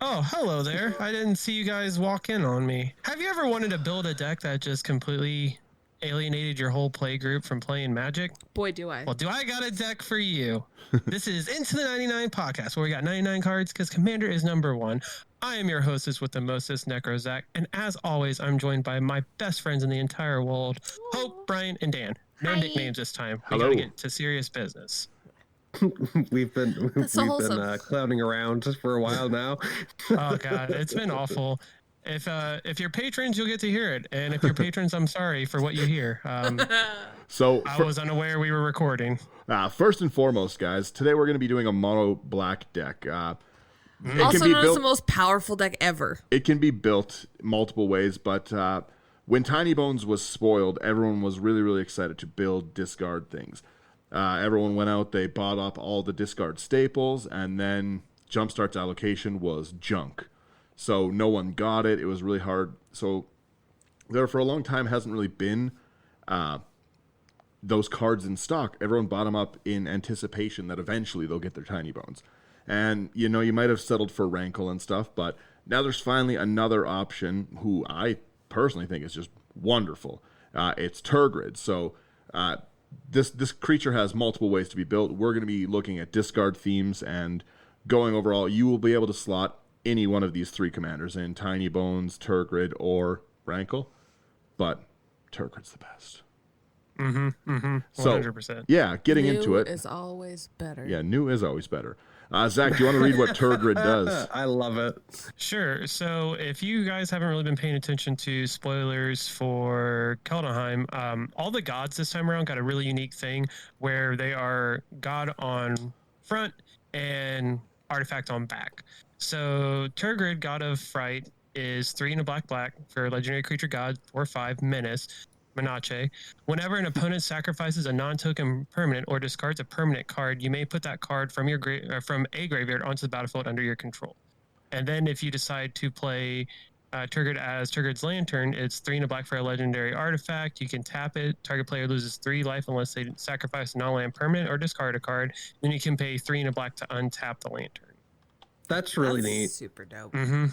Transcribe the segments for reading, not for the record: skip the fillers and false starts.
Oh, hello there. I didn't see you guys walk in on me. Have you ever wanted to build a deck that just completely alienated your whole play group from playing Magic? Boy, do I. Well, do I got a deck for you? This is Into the 99 podcast, where we got 99 cards because Commander is number one. I am your hostess with the mostest, Necrozach, and as always, I'm joined by my best friends in the entire world, Hope, Brian, and Dan. No Hi. nicknames this time. We Hello. gotta get to serious business. we've been clowning around for a while now. Oh God, it's been awful. If you're patrons, you'll get to hear it, and if you're patrons, I'm sorry for what you hear. I was unaware we were recording. First and foremost, guys, today we're going to be doing a mono black deck. Also known as the most powerful deck ever. It can be built multiple ways, but when Tiny Bones was spoiled, everyone was really, really excited to build discard things. Everyone went out, they bought up all the discard staples, and then Jumpstart's allocation was junk. So no one got it. It was really hard. So there for a long time hasn't really been those cards in stock. Everyone bought them up in anticipation that eventually they'll get their Tiny Bones. And, you know, you might have settled for Rankle and stuff, but now there's finally another option who I personally think is just wonderful. It's Tergrid. So this creature has multiple ways to be built. We're going to be looking at discard themes and going overall. You will be able to slot any one of these three commanders in Tiny Bones, Tergrid, or Rankle, but Tergrid's the best. 100%. So, yeah, getting into it. New is always better. Yeah, new is always better. Zach, do you want to read what Tergrid does? I love it. Sure. So if you guys haven't really been paying attention to spoilers for Kaldheim, all the gods this time around got a really unique thing where they are god on front and artifact on back. So Tergrid, god of fright, is 3 and a black for legendary creature god, 4/5 menace. Menace. Whenever an opponent sacrifices a non-token permanent or discards a permanent card, you may put that card from your from a graveyard onto the battlefield under your control. And then if you decide to play Tergrid as Tergrid's Lantern, it's 3 and a black for a legendary artifact. You can tap it. Target player loses 3 life unless they sacrifice a non-land permanent or discard a card. Then you can pay 3 and a black to untap the Lantern. That's really neat. Super dope. Mm-hmm.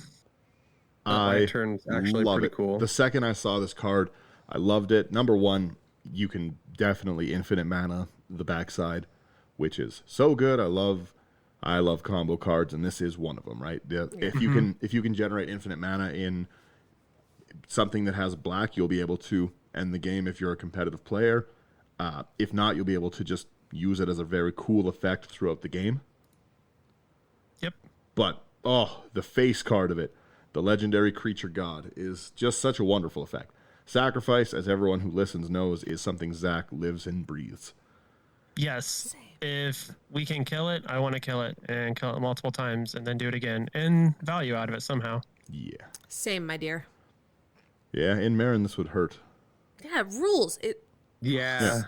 Lantern's actually love pretty it. cool. The second I saw this card, I loved it. Number one, you can definitely infinite mana the backside, which is so good. I love combo cards, and this is one of them, right? If you can generate infinite mana in something that has black, you'll be able to end the game if you're a competitive player. If not, you'll be able to just use it as a very cool effect throughout the game. Yep. But the face card of it, the legendary creature god, is just such a wonderful effect. Sacrifice, as everyone who listens knows, is something Zach lives and breathes. Yes. Same. If we can kill it, I want to kill it and kill it multiple times and then do it again and value out of it somehow. Yeah. Same, my dear. Yeah, in Marin, this would hurt. Yeah, rules. Yeah.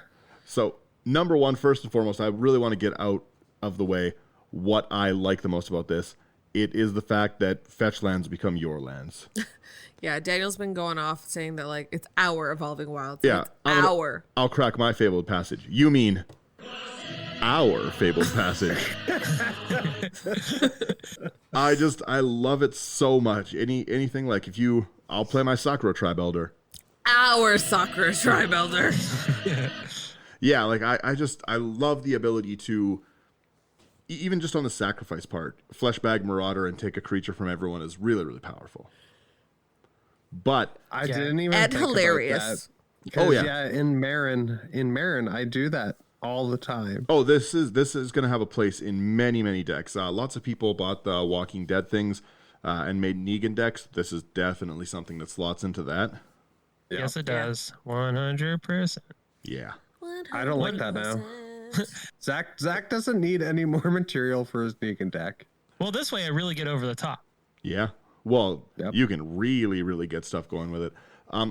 So, number one, first and foremost, I really want to get out of the way what I like the most about this. It is the fact that fetch lands become your lands. Yeah, Daniel's been going off saying that, like, it's our Evolving Wilds. Yeah. Our. I'll crack my fabled passage. You mean our fabled passage. I love it so much. Anything like I'll play my Sakura Tribe Elder. Our Sakura Tribe Elder. Yeah, like I love the ability to, even just on the sacrifice part, Fleshbag Marauder and take a creature from everyone is really, really powerful. But I didn't even and think hilarious. About that. Yeah, in Marin, I do that all the time. Oh, this is going to have a place in many, many decks. Lots of people bought the Walking Dead things and made Negan decks. This is definitely something that slots into that. Yeah. Yes, it does. 100%. Yeah. I don't like that now. Zach doesn't need any more material for his Negan deck. Well, this way I really get over the top. Yeah. Well, Yep. You can really, really get stuff going with it.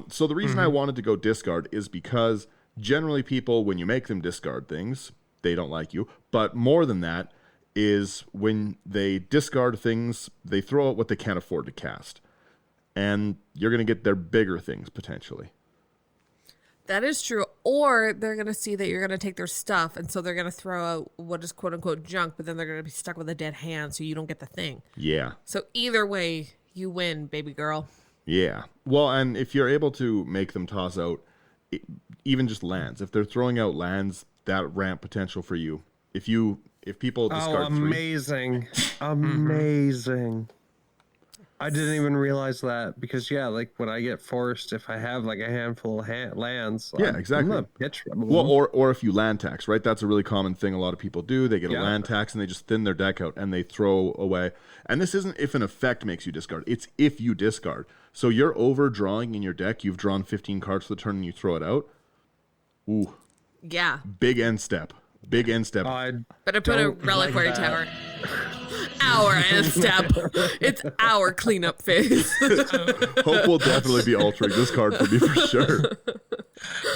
So the reason I wanted to go discard is because generally people, when you make them discard things, they don't like you. But more than that is when they discard things, they throw out what they can't afford to cast. And you're going to get their bigger things, potentially. That is true. Or they're going to see that you're going to take their stuff, and so they're going to throw out what is quote-unquote junk, but then they're going to be stuck with a dead hand, so you don't get the thing. Yeah. So either way, you win, baby girl. Yeah. Well, and if you're able to make them toss out even just lands, if they're throwing out lands, that ramp potential for you. If people discard amazing. Amazing. I didn't even realize that because like when I get forced, if I have like a handful of lands, yeah, exactly. I'm pitch well, or if you land tax, right? That's a really common thing a lot of people do. They get a land tax and they just thin their deck out and they throw away. And this isn't if an effect makes you discard. It's if you discard. So you're overdrawing in your deck. You've drawn 15 cards for the turn and you throw it out. Ooh. Yeah. Big end step. Big end step. Better put a reliquary tower. Our end step. It's our cleanup phase. Hope will definitely be altering this card for me for sure.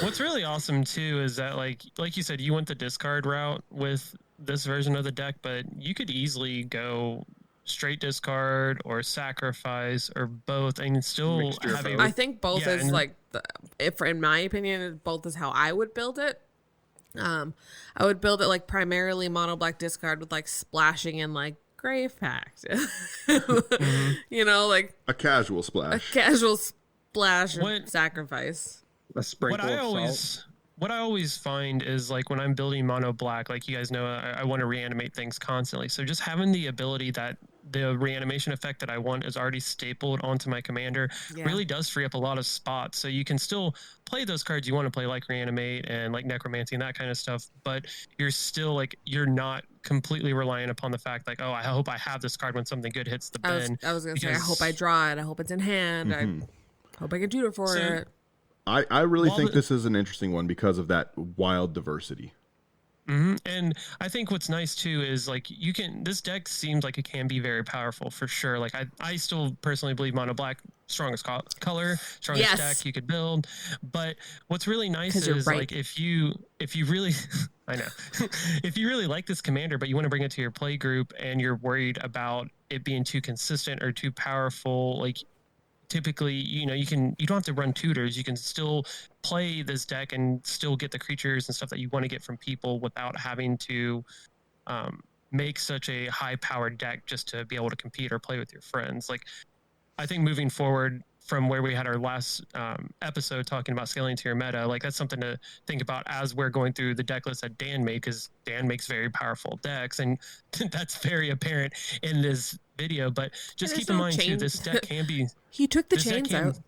What's really awesome too is that like you said, you went the discard route with this version of the deck, but you could easily go straight discard or sacrifice or both, and still have I think both is like, in my opinion, both is how I would build it. I would build it like primarily mono black discard with like splashing in like Grave Pact. You know, like a casual splash. A casual splash or sacrifice. A sprinkle of salt. What I always find is like when I'm building mono black, like you guys know, I want to reanimate things constantly. So just having the ability that the reanimation effect that I want is already stapled onto my commander really does free up a lot of spots. So you can still play those cards you want to play, like reanimate and like necromancy and that kind of stuff, but you're still like, you're not completely reliant upon the fact like, oh, I hope I have this card when something good hits the bin. I was going to say, I hope I draw it. I hope it's in hand. I hope I can tutor for it. I really think this is an interesting one because of that wild diversity. And I think what's nice too is like this deck seems like it can be very powerful for sure. Like I still personally believe mono black strongest color, strongest deck you could build. But what's really nice is like if you really I know if you really like this commander but you want to bring it to your play group and you're worried about it being too consistent or too powerful, like typically, you don't have to run tutors. You can still play this deck and still get the creatures and stuff that you want to get from people without having to make such a high-powered deck just to be able to compete or play with your friends. Like, I think moving forward from where we had our last episode talking about scaling to your meta, like that's something to think about as we're going through the deck list that Dan made, because Dan makes very powerful decks, and that's very apparent in this video. But just keep in mind too, this deck can be. He took the chains out.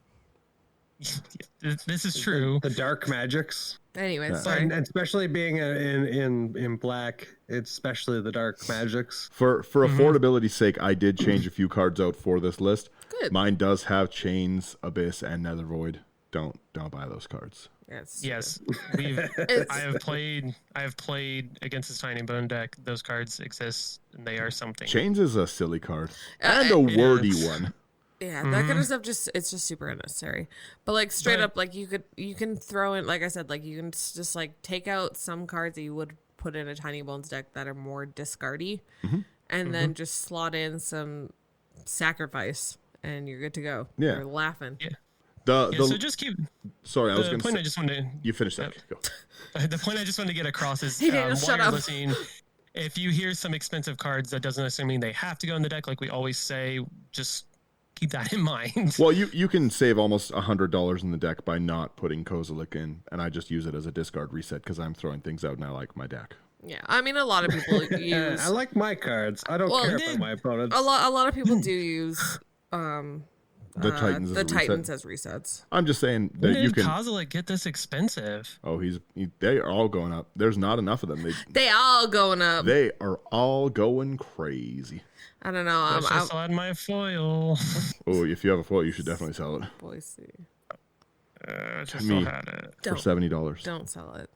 This is true. The dark magics. Anyway, sorry. And especially being in black, it's especially the dark magics. For affordability's sake, I did change a few cards out for this list. Good. Mine does have Chains, Abyss, and Nether Void. Don't buy those cards. Yes. I have played against this Tiny Bone deck. Those cards exist and they are something. Chains is a silly card. And a wordy one. Yeah, that kind of stuff it's just super unnecessary. But like straight up, like you can throw in, like I said, like you can just like take out some cards that you would put in a Tiny Bones deck that are more discardy, and then just slot in some sacrifice, and you're good to go. Yeah, you're laughing. Yeah. So just keep. Sorry, I was going to say. I just wanted. You finish that. Go. The point I just wanted to get across is hey, Daniel, while you're listening, if you hear some expensive cards, that doesn't necessarily mean they have to go in the deck. Like we always say, just keep that in mind. Well, you can save almost $100 in the deck by not putting Kozilek in, and I just use it as a discard reset because I'm throwing things out and I like my deck. Yeah, I mean, a lot of people use. I like my cards. I don't care about my opponents. A lot of people do use the Titans as resets. I'm just saying that you can. Kozilek get this expensive? Oh, they are all going up. There's not enough of them. They all going up. They are all going crazy. I don't know. I still had my foil. Oh, if you have a foil, you should definitely sell it. Boise. Still had it for $70. Don't sell it.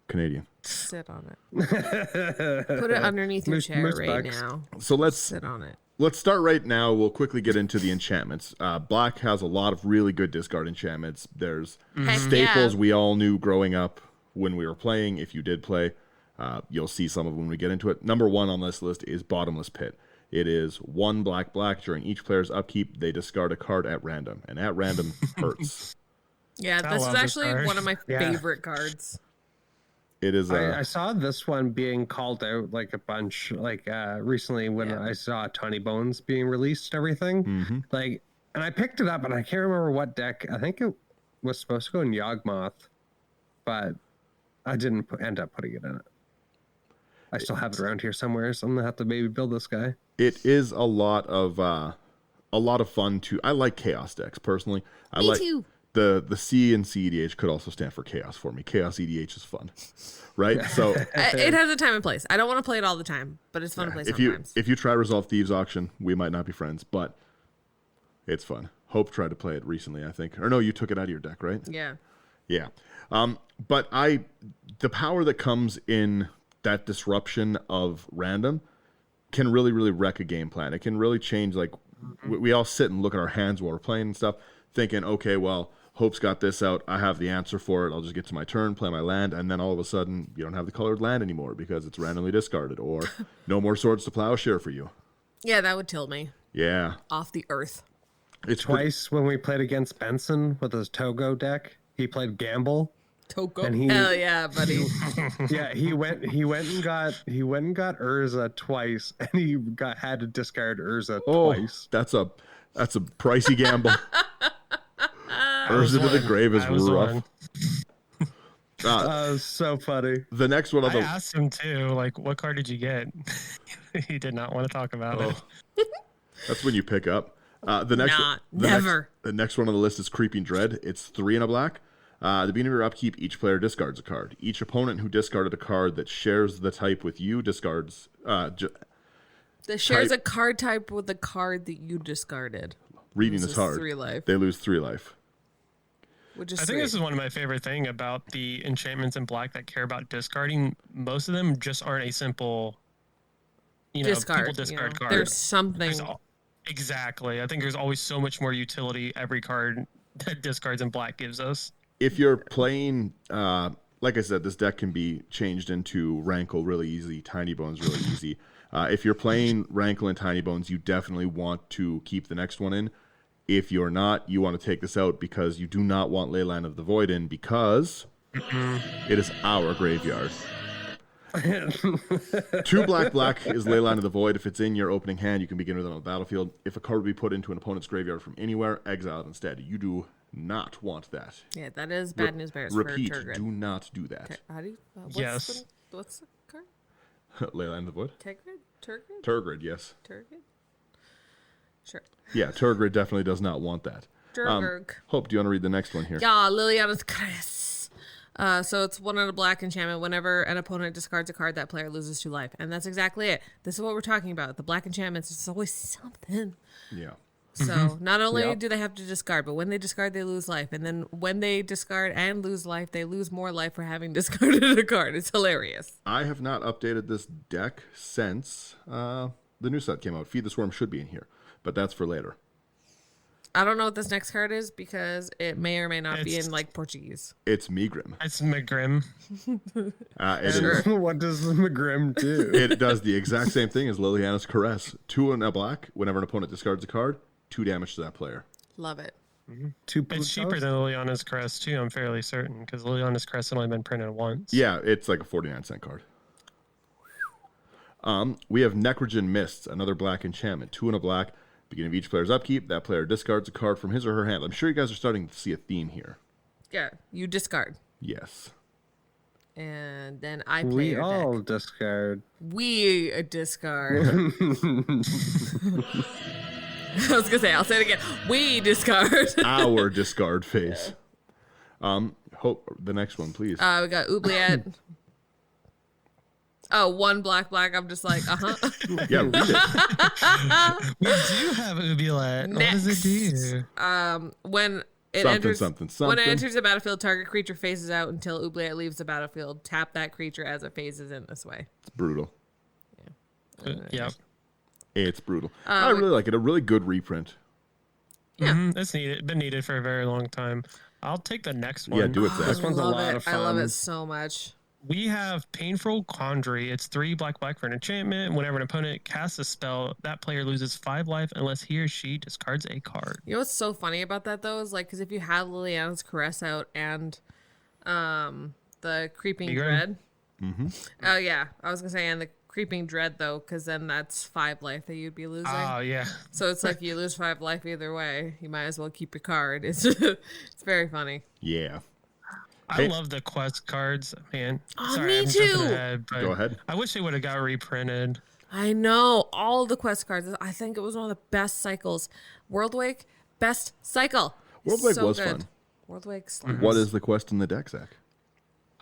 Canadian. Sit on it. Put it underneath your chair right now. So let's sit on it. Let's start right now. We'll quickly get into the enchantments. Black has a lot of really good discard enchantments. There's staples we all knew growing up when we were playing. If you did play, you'll see some of them when we get into it. Number 1 on this list is Bottomless Pit. It is 1 black. During each player's upkeep, they discard a card at random, and at random hurts. Yeah, I this is love this actually card. one of my Yeah. favorite cards. It is. I saw this one being called out like a bunch, like recently when I saw Tawny Bones being released and everything. Like, and I picked it up, and I can't remember what deck. I think it was supposed to go in Yawgmoth, but I didn't end up putting it in it. I still have it around here somewhere, so I'm gonna have to maybe build this guy. It is a lot of fun to. I like chaos decks personally. I like too. The C and CEDH could also stand for chaos for me. Chaos EDH is fun, right? So It has a time and place. I don't want to play it all the time, but it's fun to play sometimes. if you try Resolve Thieves Auction, we might not be friends, but it's fun. Hope tried to play it recently, I think, or no, you took it out of your deck, right? Yeah. Yeah. But the power that comes in that disruption of random can really, really wreck a game plan. It can really change. Like we all sit and look at our hands while we're playing and stuff, thinking, okay, well, Hope's got this out. I have the answer for it. I'll just get to my turn, play my land, and then all of a sudden you don't have the colored land anymore because it's randomly discarded, or no more Swords to Plowshare for you. Yeah, that would tilt me Yeah. off the earth. It's Twice when we played against Benson with his Togo deck, he played Gamble. Toko. And he- Hell yeah, buddy. Yeah, he went and got Urza twice, and he had to discard Urza twice. That's a pricey gamble. Urza to the grave is rough. So funny. The next one on I the asked him too, like, what card did you get? He did not want to talk about it. that's when you pick up. The next never. The next one on the list is Creeping Dread. It's 3 and a black. At the beginning of your upkeep, each player discards a card. Each opponent who discarded a card that shares the type with you discards. That shares a card type with the card that you discarded. Reading Loses is hard. 3 life. They lose 3 life. Which is I think this is one of my favorite thing about the enchantments in black that care about discarding. Most of them just aren't a simple, discard. people discard cards. There's something. Exactly. I think there's always so much more utility every card that discards in black gives us. If you're playing, like I said, this deck can be changed into Rankle really easy, Tiny Bones really easy. If you're playing Rankle and Tiny Bones, you definitely want to keep the next one in. If you're not, you want to take this out because you do not want Leyline of the Void in because it is our graveyard. 2 black is Leyline of the Void. If it's in your opening hand, you can begin with it on the battlefield. If a card would be put into an opponent's graveyard from anywhere, exile it instead. You do not want that. Yeah, that is bad news bears Repeat, for Tergrid. do not do that. How do you? Yes. What's the card? Leyline of the Void? Tergrid? Turgrid, yes. Tergrid? Sure. Yeah, Tergrid definitely does not want that. Tergrid. Hope, do you want to read the next one here? Yeah, Liliana's Crest. So it's 1 on a black enchantment. Whenever an opponent discards a card, that player loses 2 life. And that's exactly it. This is what we're talking about. The black enchantments, it's always something. Yeah. So not only do they have to discard, but when they discard, they lose life. And then when they discard and lose life, they lose more life for having discarded a card. It's hilarious. I have not updated this deck since the new set came out. Feed the Swarm should be in here, but that's for later. I don't know what this next card is because it may or may not be It's- in like Portuguese. It's Megrim. It's McGrim. What does the McGrim do? It does the exact same thing as Liliana's Caress. 2 and a black. Whenever an opponent discards a card, 2 damage to that player. Love it. 2 It's cheaper than Liliana's Crest too, I'm fairly certain, because Liliana's Crest has only been printed once. Yeah, it's like a 49-cent card. We have Necrogen Mists, another black enchantment. 2 and a black. Beginning of each player's upkeep, that player discards a card from his or her hand. I'm sure you guys are starting to see a theme here. Yeah, you discard. Yes. And then I play We your all deck. discard. We discard. I was gonna say, I'll say it again. We discard. Our discard phase. Hope the next one, please. We got Oubliette. Oh, 1 black. I'm just like, Yeah, read it. We do have Oubliette. What does it do? When it Something, enters, something, when it something. enters the battlefield, target creature phases out until Oubliette leaves the battlefield. Tap that creature as it phases in this way. It's brutal. Yeah. It's brutal. I really like it. A really good reprint. Yeah. It's needed. Been needed for a very long time. I'll take the next one. Yeah, do it, Zach. This one's a love lot it. of I love fun. it so much. We have Painful Quandary. It's 3 black for an enchantment. Whenever an opponent casts a spell, that player loses 5 life unless he or she discards a card. You know what's so funny about that though is like because if you have Liliana's Caress out and the Creeping Dread. Oh yeah, I was gonna say and the Creeping Dread though, because then that's 5 life that you'd be losing. Oh yeah. So it's like you lose 5 life either way. You might as well keep your card. It's very funny. Yeah. I love the quest cards, man. Oh, Sorry, me I'm too. jumping ahead, but Go ahead. I wish they would have got reprinted. I know all the quest cards. I think it was one of the best cycles. Worldwake, best cycle. Worldwake was fun. Worldwake. What is the quest in the deck, Zach?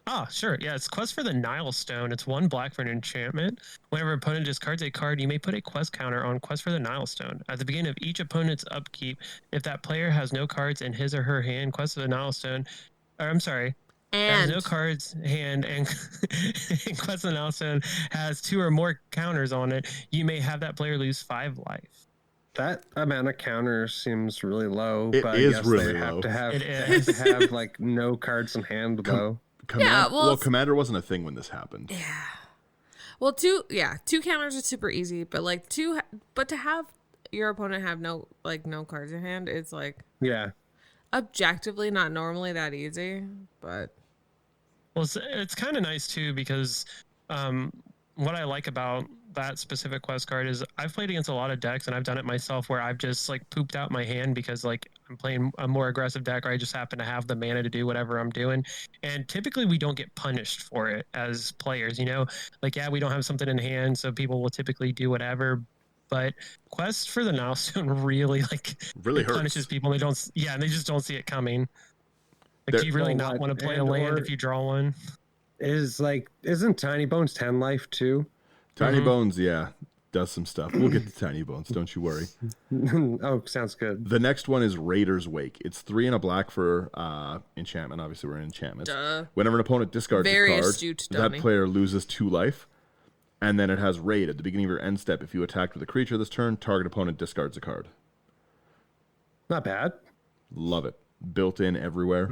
Ah, sure. Yeah, it's quest for the Nile Stone. It's 1 black for an enchantment. Whenever an opponent discards a card, you may put a quest counter on quest for the Nile Stone. At the beginning of each opponent's upkeep, if that player has no cards in his or her hand, quest for the Nile Stone, or I'm sorry, has no cards hand and quest for the Nile Stone has 2 or more counters on it, you may have that player lose 5 life. That amount of counters seems really low. It but is yes, really they low. have to have, It they have to have like no cards in hand though. Commander wasn't a thing when this happened. Yeah. Well, 2 counters are super easy, but like but to have your opponent have no cards in hand, it's like Yeah. objectively not normally that easy, but Well, it's kind of nice too because what I like about that specific quest card is I've played against a lot of decks and I've done it myself where I've just like pooped out my hand because like I'm playing a more aggressive deck or I just happen to have the mana to do whatever I'm doing. And typically we don't get punished for it as players, you know, like, yeah, we don't have something in hand. So people will typically do whatever. But Quest for the Nile Stone really punishes people. And they just don't see it coming. Like, do you really not want to play a land if you draw one? Isn't Tiny Bones 10 life too? Tiny Bones, yeah, does some stuff. We'll get to Tiny Bones, don't you worry. Oh, sounds good. The next one is Raider's Wake. It's 3 and a black for enchantment. Obviously, we're in enchantments. Whenever an opponent discards a card, that player loses 2 life. And then it has Raid. At the beginning of your end step, if you attacked with a creature this turn, target opponent discards a card. Not bad. Love it. Built in everywhere.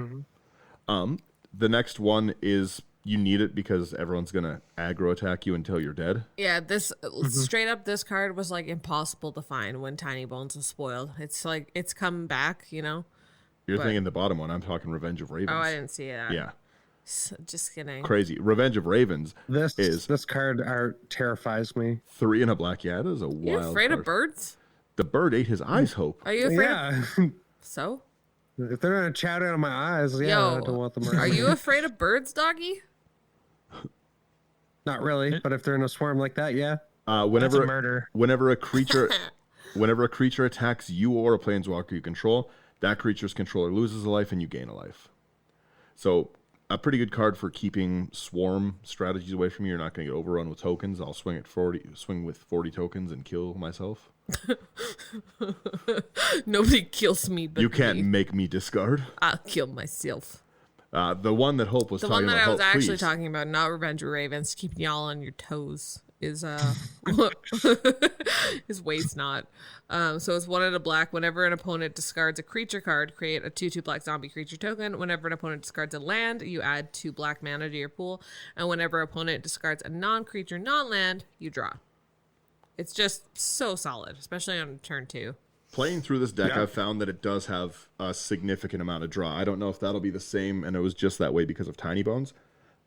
The next one is you need it because everyone's going to aggro attack you until you're dead. Yeah, this straight up, this card was like impossible to find when Tiny Bones was spoiled. It's like, it's come back, you know? You're thinking the bottom one. I'm talking Revenge of Ravens. Oh, I didn't see that. Yeah. Just kidding. Crazy. Revenge of Ravens This card art terrifies me. 3 and a black. Yeah, it is a wild You afraid card. of birds? The bird ate his eyes, Hope. Are you afraid of... So? If they're gonna chow down on my eyes, I don't want them around. Are you afraid of birds, doggy? Not really, but if they're in a swarm like that, yeah. That's a murder. Whenever a creature attacks you or a planeswalker you control, that creature's controller loses a life and you gain a life. So a pretty good card for keeping swarm strategies away from you. You're not going to get overrun with tokens. I'll swing with 40 tokens and kill myself. Nobody kills me but you can't me. make me discard. I'll kill myself. The one that Hope was talking about. The one that I was actually please. talking about, not Revenge of Ravens, keeping y'all on your toes, is is Waste Not. So it's 1 and a black. Whenever an opponent discards a creature card, create a 2/2 black zombie creature token. Whenever an opponent discards a land, you add 2 black mana to your pool. And whenever an opponent discards a non-creature, non-land, you draw. It's just so solid, especially on turn 2. Playing through this deck, I've found that it does have a significant amount of draw. I don't know if that'll be the same, and it was just that way because of Tiny Bones,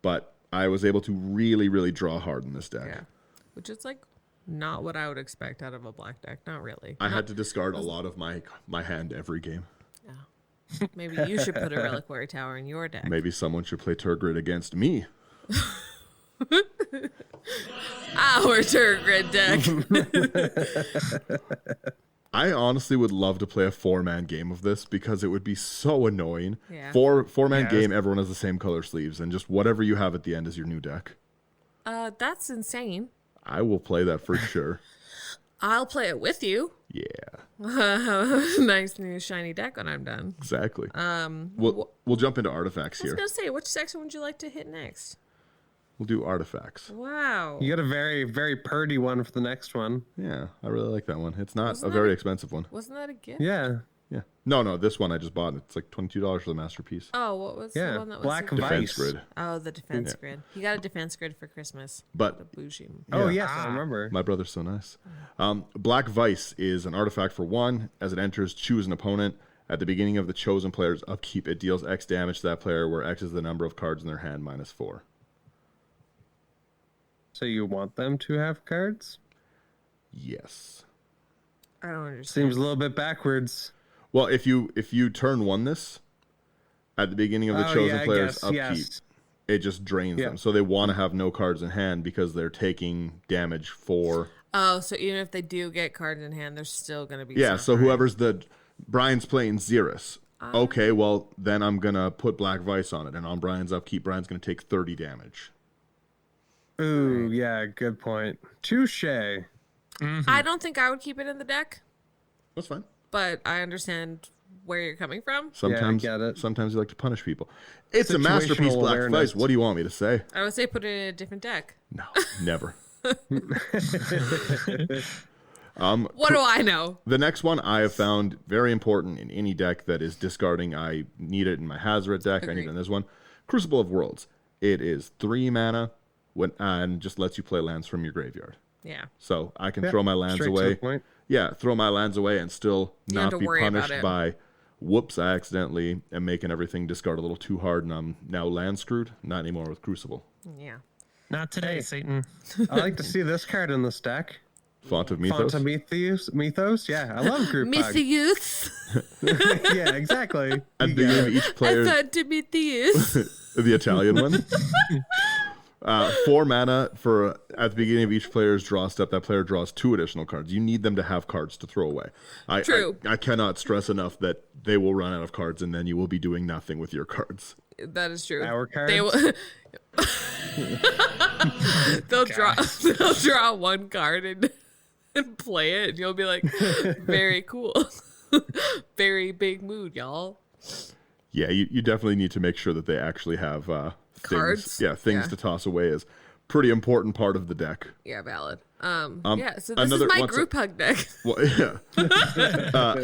but I was able to really, really draw hard in this deck. Yeah, which is like not what I would expect out of a black deck. Not really. I had to discard a lot of my hand every game. Yeah. Maybe you should put a Reliquary Tower in your deck. Maybe someone should play Tergrid against me. Our Tergrid deck. I honestly would love to play a 4-man game of this because it would be so annoying. Yeah. Four-man game, everyone has the same color sleeves, and just whatever you have at the end is your new deck. That's insane. I will play that for sure. I'll play it with you. Yeah. Nice new shiny deck when I'm done. Exactly. We'll jump into artifacts here. I was gonna say, which section would you like to hit next? We'll do artifacts. Wow. You got a very, very purdy one for the next one. Yeah, I really like that one. It's not a very expensive one. Wasn't that a gift? Yeah. Yeah. No, this one I just bought. It's like $22 for the masterpiece. Oh, what was the one that was Black so Defense Vice. grid. Oh, the defense grid. You got a defense grid for Christmas. But The bougie. Oh Yeah. yes, I remember. my brother's so nice. Black Vice is an artifact for 1. As it enters, choose an opponent. At the beginning of the chosen player's upkeep, it deals X damage to that player, where X is the number of cards in their hand minus 4. So you want them to have cards? Yes. I don't understand. Seems a little bit backwards. Well, if you turn 1 this at the beginning of the chosen player's upkeep, it just drains them. So they want to have no cards in hand because they're taking damage for. Oh, so even if they do get cards in hand, they're still going to be. Yeah. So suffering. whoever's Brian's playing Xerus. Okay, well then I'm gonna put Black Vice on it, and on Brian's upkeep, Brian's gonna take 30 damage. Ooh, yeah, good point. Touche. I don't think I would keep it in the deck, That's fine. but I understand where you're coming from. Sometimes, get it. sometimes you like to punish people. It's a Situational masterpiece, Black awareness. Vice. What do you want me to say? I would say put it in a different deck. No, never. What do I know? The next one I have found very important in any deck that is discarding. I need it in my Hazoret deck. I need it in this one. Crucible of Worlds. It is 3 mana and just lets you play lands from your graveyard. Yeah. So I can throw my lands straight to the away. point. Yeah, throw my lands away and still don't have not to be worry about punished it. by, whoops, I accidentally am making everything discard a little too hard and I'm now land screwed. Not anymore with Crucible. Yeah. Not today, Satan. I like to see this card in this deck. Font of Mythos. Font of Mythos. Yeah, I love group hug. Mitheus. Yeah, exactly. At You the beginning got of it. each player, Font of Mitheus. the Italian one. 4 mana for at the beginning of each player's draw step. That player draws 2 additional cards. You need them to have cards to throw away. True. I cannot stress enough that they will run out of cards and then you will be doing nothing with your cards. That is true. Our cards. They will. they'll draw 1 card and play it, and you'll be like, very cool. Very big mood, y'all. Yeah, you definitely need to make sure that they actually have Cards? things Yeah. to toss away is pretty important part of the deck. Yeah, valid. Yeah, so this is another- my what's group hug deck. Well, yeah.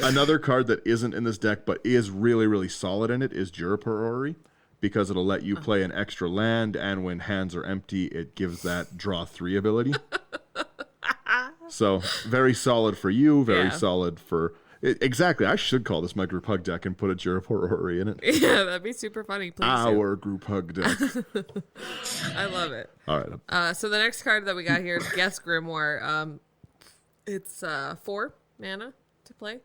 Another card that isn't in this deck but is really, really solid in it is Juripurori, because it'll let you play an extra land, and when hands are empty, it gives that draw 3 ability. So very solid for you, very Yeah. solid for... Exactly. I should call this my group hug deck and put a Juripurori in it. Yeah, that'd be super funny. Please do. Our group hug deck. I love it. All right. So the next card that we got here is Guess Grimoire. It's 4 mana to play.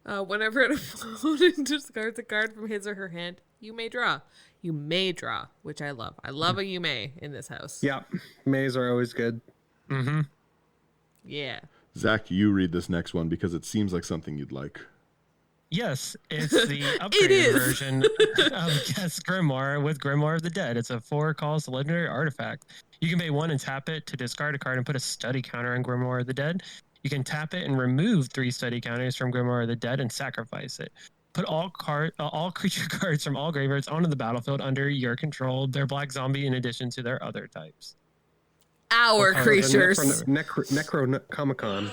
Whenever an opponent discards a card from his or her hand, you may draw. You may draw, which I love. I love a you may in this house. Yeah, Mays are always good. Yeah. Zach, you read this next one because it seems like something you'd like. Yes, it's the upgraded is. version of Guess Grimoire with Grimoire of the Dead. It's a 4-cost legendary artifact. You can pay 1 and tap it to discard a card and put a study counter on Grimoire of the Dead. You can tap it and remove 3 study counters from Grimoire of the Dead and sacrifice it. Put all creature cards from all graveyards onto the battlefield under your control. They're black zombie in addition to their other types. Our creatures. Necronomicon.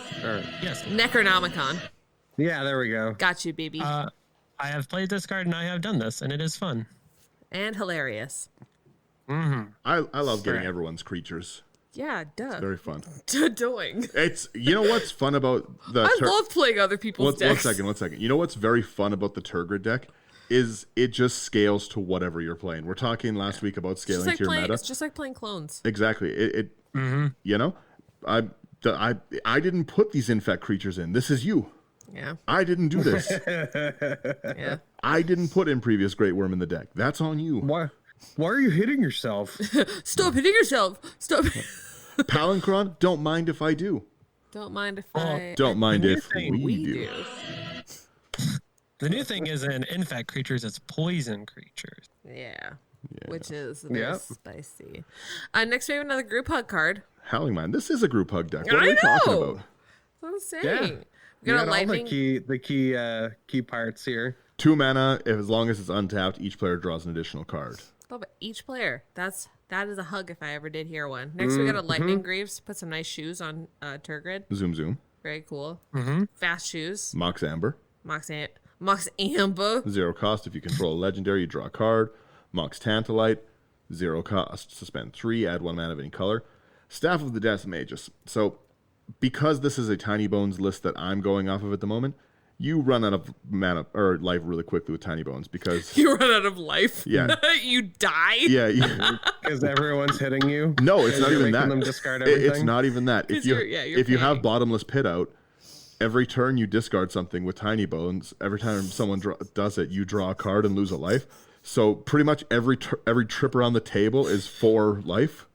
Yes. Necronomicon. Yeah, there we go. Got you, baby. I have played this card and I have done this, and it is fun. And hilarious. I love getting everyone's creatures. Yeah, duh. Very fun. Doing. It's what's fun about the I love playing other people's decks. One second. You know what's very fun about the Tergrid deck is it just scales to whatever you're playing. We're talking last week about scaling to your meta. It's just like playing clones. Exactly. You know, I didn't put these infect creatures in. This is you. Yeah. I didn't do this. Yeah. I didn't put in previous Great Worm in the deck. That's on you. Why are you hitting yourself? Stop hitting yourself. Stop. Palancron, don't mind if I do. Don't mind if I. Don't mind if thing we do. The new thing is in infect creatures, it's poison creatures. Yeah. Which is very spicy. Next, we have another group hug card. Howling Mine. This is a group hug deck. What are I we talking know. about? That's what I'm saying. Yeah. We You got got a all lightning. the key parts here. 2 mana. As long as it's untapped, each player draws an additional card. Love it. Each player. That is a hug if I ever did hear one. Next, we got a lightning greaves. Put some nice shoes on Tergrid. Zoom. Very cool. Fast shoes. Mox Amber. Mox Amber. 0 cost. If you control a legendary, you draw a card. Mox Tantalite. 0 cost. Suspend 3. Add 1 mana of any color. Staff of the Death Magus. So, because this is a Tiny Bones list that I'm going off of at the moment, you run out of mana or life really quickly with Tiny Bones because You run out of life. Yeah. You die. yeah, Because everyone's hitting you. no, it's not You're even making that. them discard everything. It's not even that. If 'Cause you you're if you have paying. Bottomless Pit out, every turn you discard something with Tiny Bones. Every time someone does it, you draw a card and lose a life. So pretty much every trip around the table is 4 life.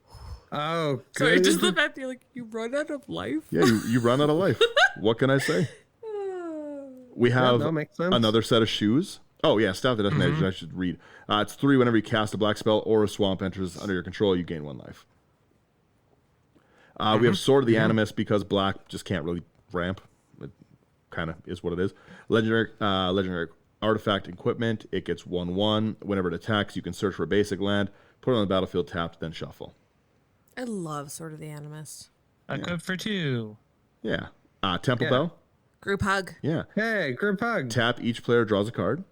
Oh, Sorry, good. just the fact that you're like, you run out of life. Yeah, you run out of life. What can I say? We have that makes sense. another set of shoes. Oh yeah, Staff of the Death Magus, I should read. It's 3 whenever you cast a black spell or a swamp enters under your control, you gain 1 life. We have Sword of the Animus because black just can't really ramp. It kind of is what it is. Legendary artifact equipment. It gets 1/1. Whenever it attacks, you can search for a basic land, put it on the battlefield tapped, then shuffle. I love Sword of the Animus. Equip for 2. Yeah. Temple Yeah. Bell. Group hug. Yeah. Hey, group hug. Tap, each player draws a card.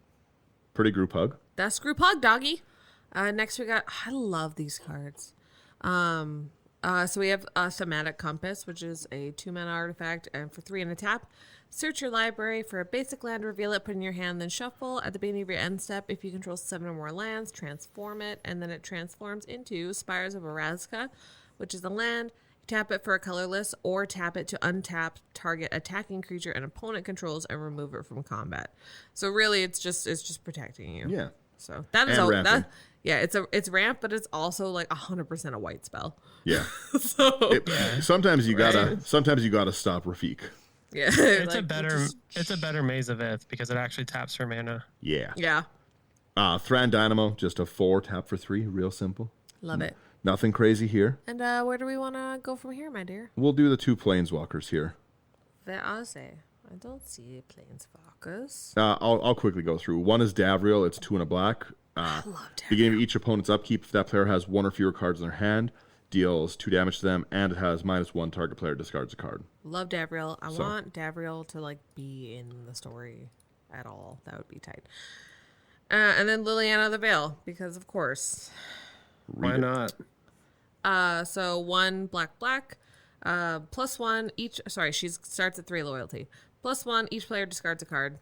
Pretty group hug. That's group hug, doggy. Next we got, I love these cards. So we have a Thematic Compass, which is a 2-mana artifact, and for 3 and a tap, search your library for a basic land, reveal it, put it in your hand, then shuffle. At the beginning of your end step, if you control 7 or more lands, transform it, and then it transforms into Spires of Orazca, which is a land. Tap it for a colorless, or tap it to untap target attacking creature an opponent controls and remove it from combat. So really, it's just protecting you. Yeah. So that is And all. ramping. That, yeah, it's ramp, but it's also like 100% a white spell. Yeah. So Sometimes you gotta stop Rafik. yeah, It's like, it's a better Maze of Ith because it actually taps for mana. Yeah. yeah, Thran Dynamo, just a 4, tap for 3, real simple. love it. Nothing crazy here. And where do we want to go from here, my dear? We'll do the 2 Planeswalkers here. Where are they? I don't see planeswalkers. I'll quickly go through. One is Davriel. It's 2 and a black. I love Davriel. Beginning of each opponent's upkeep, if that player has 1 or fewer cards in their hand, deals 2 damage to them, and it has -1. Target player discards a card. Love Davriel. I want Davriel to like be in the story at all. That would be tight. And then Liliana the Veil, because of course. Why not? So 1 black, +1 each. Sorry, she starts at 3 loyalty. +1 each player discards a card.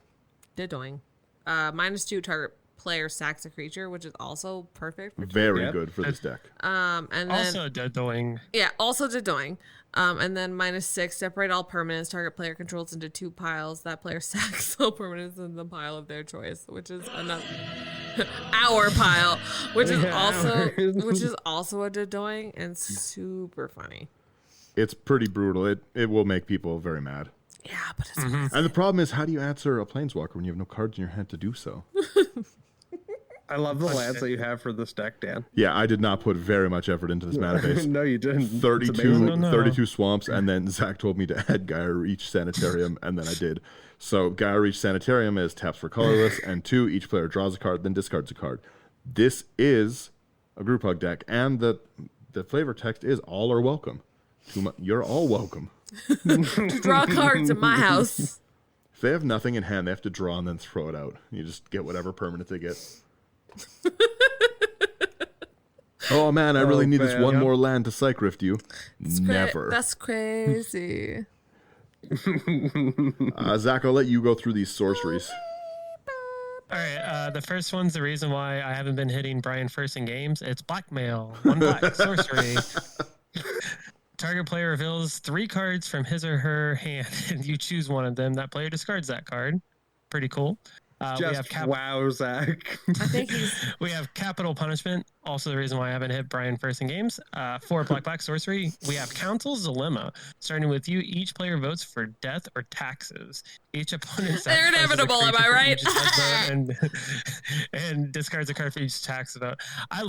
Doing. -2 target player sacks a creature, which is also perfect. Very good for this deck. And then Also, doing. yeah, also doing. And then -6 separate all permanents. Target player controls into 2 piles. That player sacks all permanents in the pile of their choice, which is another our pile, which is also a doing and super funny. It's pretty brutal. It will make people very mad. Yeah, but it's And the problem is, how do you answer a Planeswalker when you have no cards in your hand to do so? I love the lands that you have for this deck, Dan. Yeah, I did not put very much effort into this mana base. No, you didn't. It's 32, amazing. No. 32 swamps, and then Zach told me to add Gaia Reach Sanitarium, and then I did. So Gaia Reach Sanitarium is taps for colorless, and 2, each player draws a card, then discards a card. This is a group hug deck, and the flavor text is all are welcome. You're all welcome. to draw cards in my house. If they have nothing in hand, they have to draw and then throw it out. You just get whatever permanent they get. Oh man, I really need this man. one more land to psych rift you. Never. That's crazy. Zach, I'll let you go through these sorceries. All right, the first one's the reason why I haven't been hitting Brian first in games. It's blackmail. 1 black sorcery. Target player reveals 3 cards from his or her hand, and you choose one of them. That player discards that card. Pretty cool. We have Wow, Zach. I think he's we have capital punishment. Also, the reason why I haven't hit Brian first in games. 4 black sorcery. We have Council's Dilemma. Starting with you, each player votes for death or taxes. Each opponent They're inevitable, am I right? and discards a card for each tax vote. I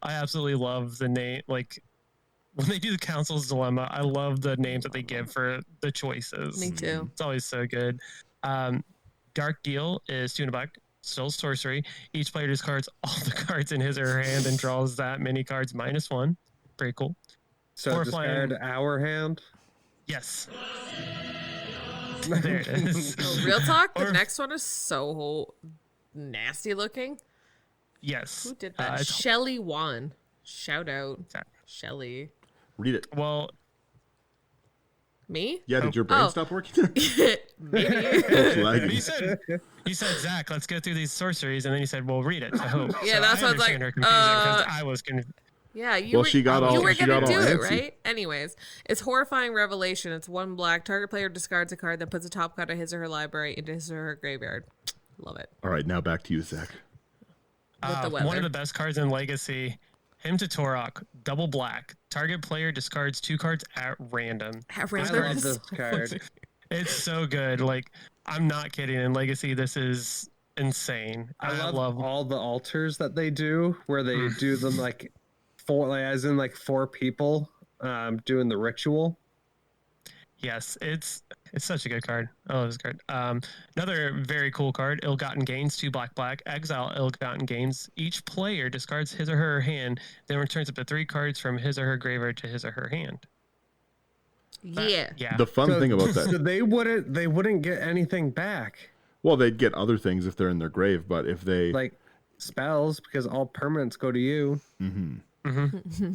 absolutely love the name. Like when they do the Council's Dilemma, I love the names that they give for the choices. me too. It's always so good. Dark Deal is 2 and a black, still sorcery. Each player discards all the cards in his or her hand and draws that many cards -1. Pretty cool. So discard our hand. Yes. There it is. Oh, real talk. The Or- next one is so nasty looking. Yes. Who did that? It's- Shelly Wan. Shout out, Shelly. Read it. well, Me? Yeah, did your brain Oh. stop working there? Maybe. It's lagging. you said, Zach, let's go through these sorceries, and then you said, well, read it. I hope. Yeah, So that's I what I was like, understand her confusion because I was confused. Yeah, you Well, were, she got all- you were she gonna got all do it, antsy. right? Anyways, it's horrifying revelation. It's 1 black. Target player discards a card, then puts a top card of his or her library into his or her graveyard. Love it. All right, now back to you, Zach. With the One weather. of the best cards in Legacy. Hymn to Torok, double black. Target player discards 2 cards at random. At I random. love this card. It's so good. Like, I'm not kidding. In Legacy, this is insane. I love all the altars that they do, where they do them like four, like, as in like 4 people doing the ritual. Yes, it's such a good card. I love this card. Another very cool card, Ill-Gotten Gains, 2 black, exile Ill-Gotten Gains. Each player discards his or her hand, then returns up to 3 cards from his or her graveyard to his or her hand. Yeah. Yeah. The fun thing about So that, they wouldn't get anything back, well, they'd get other things if they're in their grave, but if they, like spells, because all permanents go to you.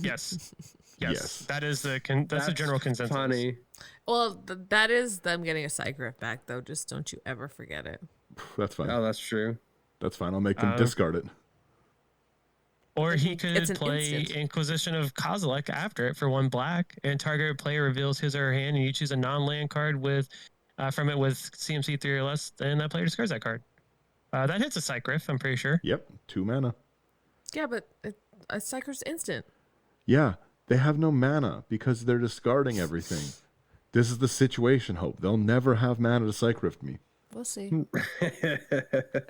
Yes. Yes. That is that's the general consensus. Funny. Well, that is them getting a Psygriff back, though. Just don't you ever forget it. that's fine. Oh, that's true. That's fine. I'll make them discard it. Or he It's could an play instant. Inquisition of Kozilek after it for 1 black, and target player reveals his or her hand, and you choose a non-land card with from it with CMC 3 or less, then that player discards that card. That hits a Psygriff, I'm pretty sure. Yep, 2 mana. Yeah, but a Psygriff's instant. Yeah, they have no mana because they're discarding everything. This is the situation, Hope. They'll never have mana to Psychrift me. We'll see.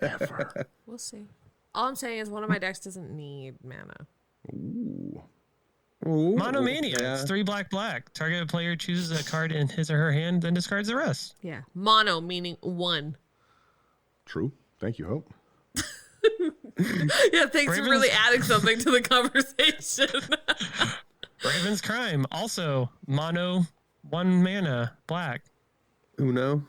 Ever. We'll see. All I'm saying is one of my decks doesn't need mana. Ooh. Ooh, Monomania. yeah. It's 3 black. Target player chooses a card in his or her hand, then discards the rest. Yeah. Mono meaning 1. True. Thank you, Hope. Yeah, thanks for Ravens- really adding something to the conversation. Raven's Crime, also mono, 1 mana, black. Uno.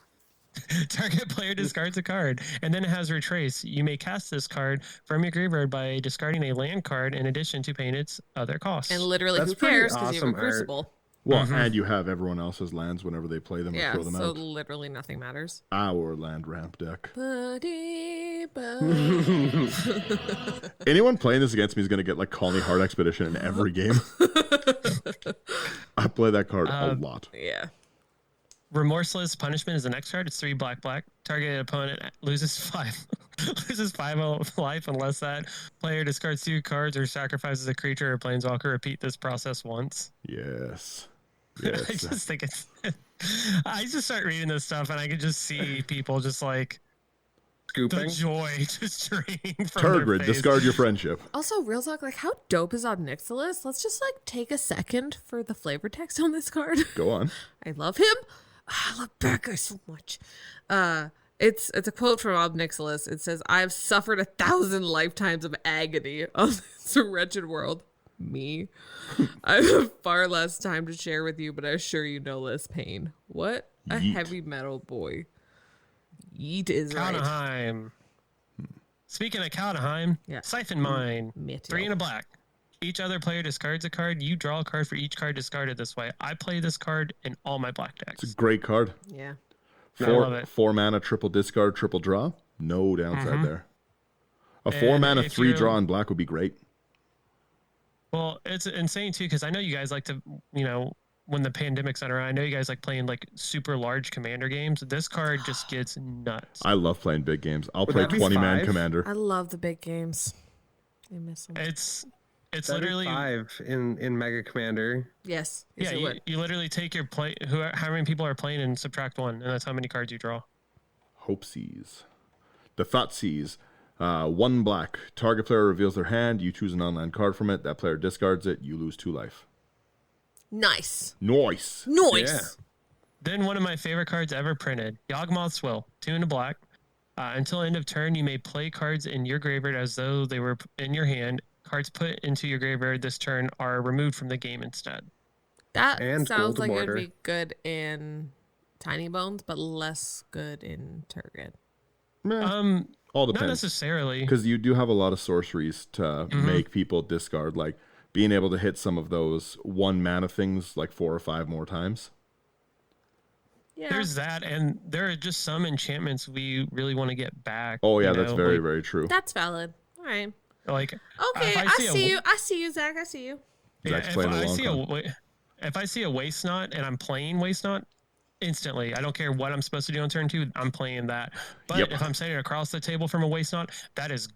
Target player discards a card, and then it has Retrace. You may cast this card from your graveyard by discarding a land card in addition to paying its other costs. And literally, That's who pretty cares? Because you have a awesome art. Crucible. Well, and you have everyone else's lands whenever they play them or Yeah, throw them so out. literally nothing matters. Our land ramp deck. Buddy, buddy. Anyone playing this against me is going to get like Colony Heart Expedition in every game. I play that card a lot. Yeah. Remorseless Punishment is the next card. It's 3 black. Target opponent loses 5 life unless that player discards 2 cards or sacrifices a creature or planeswalker. Repeat this process once. Yes. I Yes. just think it's. I just start reading this stuff and I can just see people just like the Scooping. joy just draining from their Tergrid, face. discard your friendship. Also, real talk, like, how dope is Obnixilis? Let's just, like, take a second for the flavor text on this card. Go on. I love him. I love Becca so much. It's a quote from Obnixilis. It says, "I have suffered 1,000 lifetimes of agony on this wretched world." Me. I have far less time to share with you, but I assure you no less pain. What a Yeet. heavy metal boy. Yeet is right. Kaldheim. Speaking of Kaldheim, Yeah. Siphon Mine. Metal. 3 and a black. Each other player discards a card. You draw a card for each card discarded this way. I play this card in all my black decks. It's a great card. Yeah. I love it. 4 mana, triple discard, triple draw. No downside there. A 4 And mana, if 3 you're- draw in black would be great. Well, it's insane too because I know you guys like to, when the pandemic's not around, I know you guys like playing like super large commander games. This card just gets nuts. I love playing big games. I'll Would play that be 20-man 5? commander. I love the big games. I miss them. It's That'd be literally 5 in Mega Commander. Yes. yeah. Yes, it would. You literally take your play how many people are playing and subtract 1, and that's how many cards you draw. Hopeseas. The Thoughtseize. 1 black. Target player reveals their hand. You choose an online card from it. That player discards it. You lose 2 life. Nice. Nice. Nice. Yeah. Then one of my favorite cards ever printed, Yawgmoth's Will, 2 and a black. Until end of turn, you may play cards in your graveyard as though they were in your hand. Cards put into your graveyard this turn are removed from the game instead. That And sounds gold like it border. would be good in Tiny Bones, but less good in Tergrid. All Not depends. necessarily. Because you do have a lot of sorceries to make people discard, like being able to hit some of those 1 mana things like 4 or 5 more times. Yeah. There's that, and there are just some enchantments we really want to get back. Oh yeah, you that's know, very, like, very true. That's valid. All right. Like, Okay, if I see you. I see you, Zach. I see you. Zach's if playing the I long see con. if I see a waste knot and I'm playing waste knot, instantly, I don't care what I'm supposed to do on turn 2, I'm playing that. But Yep. if I'm sitting across the table from a waste knot, that is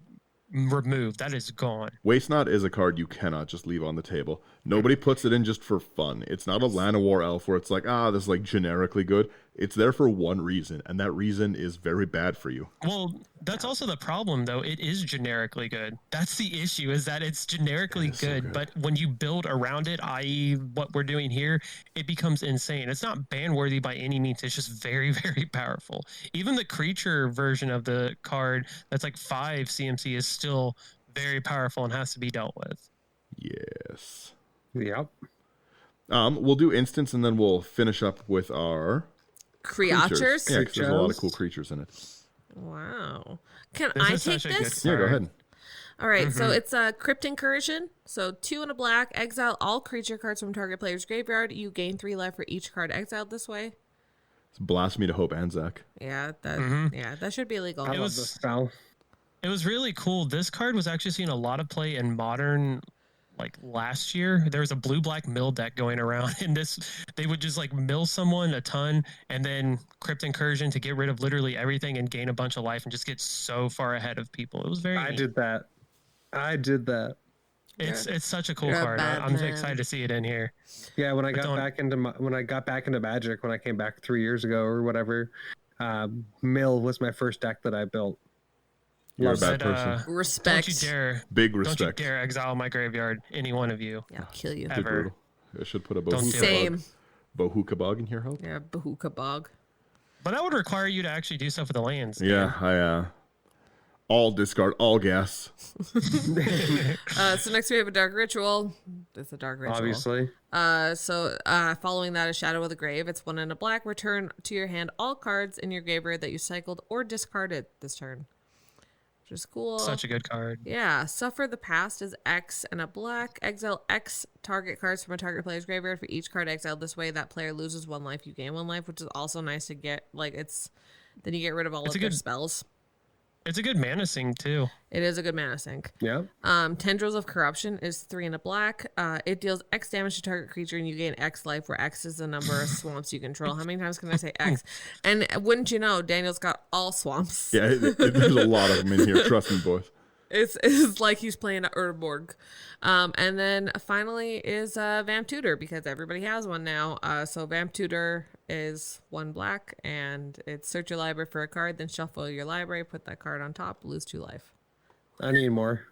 removed. That is gone. Waste Knot is a card you cannot just leave on the table. Nobody puts it in just for fun. It's not a Llanowar Elf where it's like, this is like generically good. It's there for one reason, and that reason is very bad for you. Well, that's also the problem, though. It is generically good. That's the issue, is that it's generically good, but when you build around it, i.e. what we're doing here, it becomes insane. It's not ban-worthy by any means. It's just very, very powerful. Even the creature version of the card that's like 5 CMC is still very powerful and has to be dealt with. Yes. Yep. We'll do instants, and then we'll finish up with our Creatures. Yeah, 'cause there's a lot of cool creatures in it. Wow. Can This I is take such a good this? card. Yeah, go ahead. All right, so it's a Crypt Incursion. So 2 and a black. Exile all creature cards from target player's graveyard. You gain 3 life for each card exiled this way. It's Blasphemy to Hope Anzac. Yeah, that should be illegal. I love was- this spell. It was really cool. This card was actually seeing a lot of play in Modern, like last year. There was a blue-black mill deck going around, and they would just like mill someone a ton, and then Crypt Incursion to get rid of literally everything and gain a bunch of life and just get so far ahead of people. It was very I neat. did that. It's such a cool You're a card. bad I'm man. excited to see it in here. Yeah, when I But got don't- back into Magic, when I came back 3 years ago or whatever, Mill was my first deck that I built. You're a Love bad But, person. Respect. Don't you dare! Big Don't you respect. dare exile my graveyard, any one of you. Yeah, I'll kill you. Ever. Brutal. I should put a Don't do it. Same. Bohuka Bog in here, help? Yeah, Bahuka Bog. But that would require you to actually do stuff with the lands. Yeah, I all discard, all gas. So next we have a Dark Ritual. It's a Dark Ritual. Obviously. So following that is Shadow of the Grave. It's 1 and a black. Return to your hand all cards in your graveyard that you cycled or discarded this turn. Which is cool. Such a good card. Yeah. Suffer the Past is X and a black. Exile X target cards from a target player's graveyard. For each card exiled this way, that player loses 1 life. You gain 1 life, which is also nice to get. Like then you get rid of all of their spells. It's a good mana sink too. It is a good mana sink. Yeah. Tendrils of Corruption is 3 and a black. It deals X damage to target creature and you gain X life, where X is the number of swamps you control. How many times can I say X? And wouldn't you know, Daniel's got all swamps. Yeah, there's a lot of them in here. Trust me, boys. It's like he's playing at Urborg. And then finally is Vamp Tutor, because everybody has one now. So Vamp Tutor is 1 black, and it's search your library for a card, then shuffle your library, put that card on top, lose 2 life. I need more.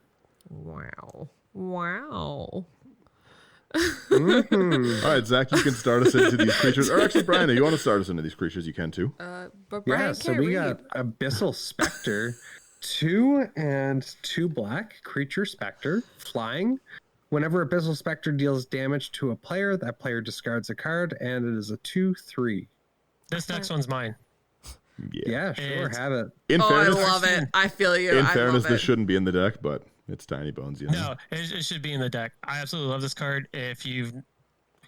Wow. All right, Zach, you can start us into these creatures. Or actually, Brian, if you want to start us into these creatures, you can too. But Brian Yeah, so can't we read. got Abyssal Spectre, 2 and 2 black, creature specter, flying. Whenever Abyssal Spectre deals damage to a player, that player discards a card, and it is a 2/3. This next one's mine. Yeah, sure, It's- have it. In Oh, fairness, I love it. I feel you. in I fairness, love this it. shouldn't be in the deck, but it's Tiny Bones. You know? No, it should be in the deck. I absolutely love this card. If you've,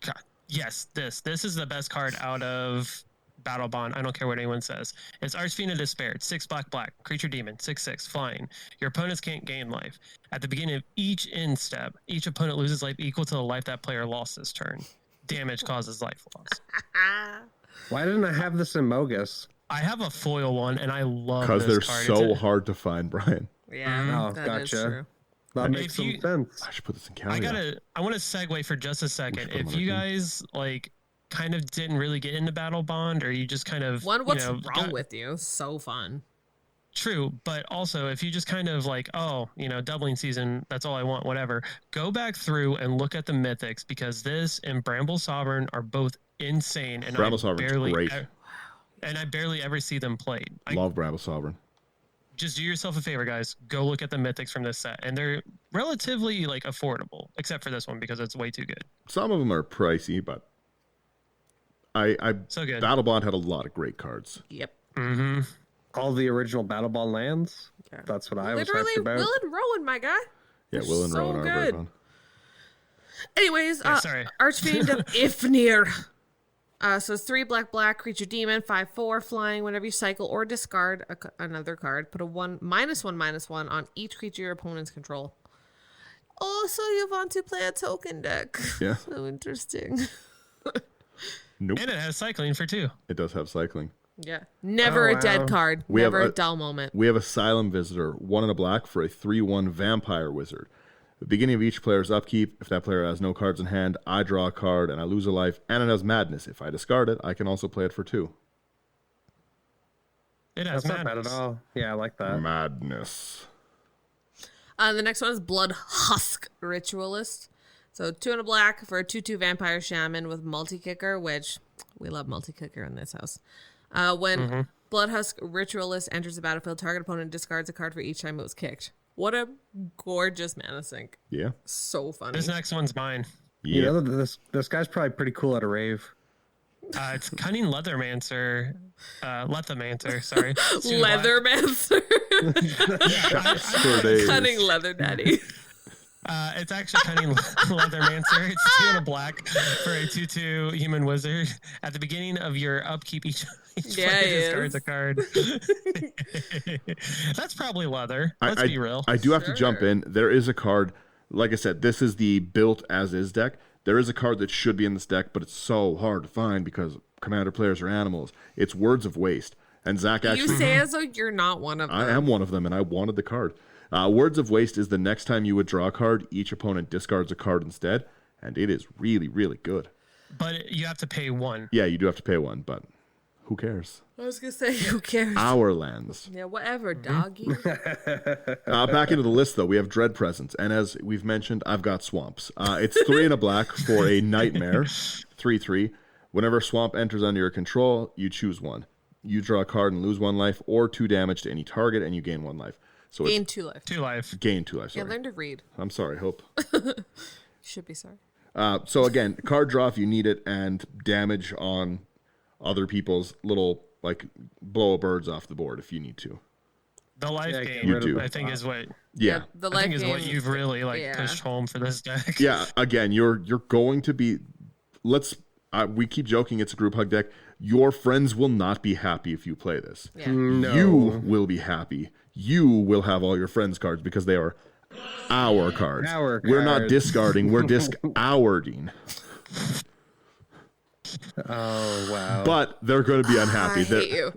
God, yes, this is the best card out of Battle Bond. I don't care what anyone says. It's Archfiend of Despair. It's 6 black, creature demon, 6/6, flying. Your opponents can't gain life. At the beginning of each end step, each opponent loses life equal to the life that player lost this turn. Damage causes life loss. Why didn't I have this in Mogus? I have a foil one, and I love Because this they're card. so It's a- hard to find, Brian. Yeah, Oh, that is gotcha. true. That If makes some you- sense. I should put this in I Callie. want to segue for just a second. put 'em If on you our team. guys like kind of didn't really get into Battle Bond, or you just kind of What's you know, wrong got- with you? So fun. True, but also if you just kind of like, doubling season, that's all I want, whatever. Go back through and look at the mythics, because this and Bramble Sovereign are both insane, and Bramble Sovereign's great. I barely ever see them played. Love Bramble Sovereign. Just do yourself a favor, guys. Go look at the mythics from this set, and they're relatively like affordable, except for this one because it's way too good. Some of them are pricey, but So good. Battle Bond had a lot of great cards. Yep. Mm-hmm. All the original Battle Ball lands. Yeah. That's what I was Literally, hyped about. Will and Rowan, my guy. Yeah, They're Will and so Rowan are very good. fun. Anyways, sorry. Archfiend of Ifnir. So it's 3 black creature demon, 5/4 flying. Whenever you cycle or discard another card, put a -1/-1 on each creature your opponents control. Oh, so you want to play a token deck? Yeah. So interesting. Nope. And it has cycling for 2. It does have cycling. Yeah. Never Oh, a dead wow. card. We have Never a a- dull moment. We have Asylum Visitor, 1 and a black for a 3/1 vampire wizard. At the beginning of each player's upkeep, if that player has no cards in hand, I draw a card and I lose a life, and it has madness. If I discard it, I can also play it for 2. It has That's not bad madness. at all. Yeah, I like that. Madness. The next one is Blood Husk Ritualist. So 2 and a black for a 2/2 vampire shaman with multi-kicker, which we love multi-kicker in this house. When Blood Husk Ritualist enters the battlefield, target opponent discards a card for each time it was kicked. What a gorgeous mana sink. Yeah. So funny. This next one's mine. You Yeah. know, this guy's probably pretty cool at a rave. It's Cunning Leathermancer. Lethamancer, sorry. It's 2 black. Leathermancer. For days. Cunning Leather Daddy. It's actually Cunning Leathermancer. It's 2 and a black for a 2/2 human wizard. At the beginning of your upkeep, each Yeah, player he discards is. a card. That's probably leather. Let's be real. I do have to jump Sure. in. There is a card, like I said, this is the built as is deck. There is a card that should be in this deck, but it's so hard to find because commander players are animals. It's Words of Waste. And Zach You actually, say as though you're not one of them. I am one of them, and I wanted the card. Words of Waste is the next time you would draw a card, each opponent discards a card instead, and it is really, really good. But you have to pay 1. Yeah, you do have to pay 1, but who cares? I was going to say, who cares? Our lands. Yeah, whatever, doggy. Back into the list, though, we have Dread Presence, and as we've mentioned, I've got Swamps. It's 3 and a black for a Nightmare, 3/3. Whenever a Swamp enters under your control, you choose 1. You draw a card and lose 1 life, or 2 damage to any target, and you gain 1 life. So Gain it's 2 life. 2 life. gain 2 life. Yeah, Sorry. learn to read. I'm sorry, Hope. You should be sorry. So again, card draw if you need it, and damage on other people's little, like, blow birds off the board if you need to. The life Yeah, game, you do. I think, is what Yeah. The I life think is what game- you've really yeah. pushed home for this deck. Yeah, again, you're going to be. We keep joking it's a group hug deck. Your friends will not be happy if you play this. Yeah. No. You will be happy. You will have all your friends' cards because they are our cards. Our We're not cards. discarding. We're discarding. Oh, wow. But they're going to be unhappy. I hate you.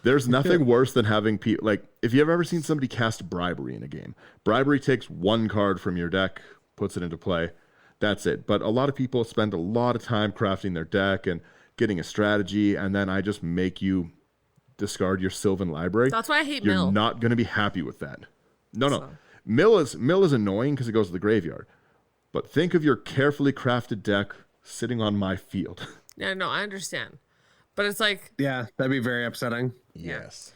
There's nothing worse than having people like if you've ever seen somebody cast bribery in a game. Bribery takes 1 card from your deck, puts it into play. That's it. But a lot of people spend a lot of time crafting their deck and getting a strategy, and then I just make you discard your Sylvan library. That's why I hate You're Mill. not going to be happy with that. No. Mill is annoying because it goes to the graveyard. But think of your carefully crafted deck sitting on my field. Yeah, no, I understand. But it's like, Yeah, that'd be very upsetting. Yes.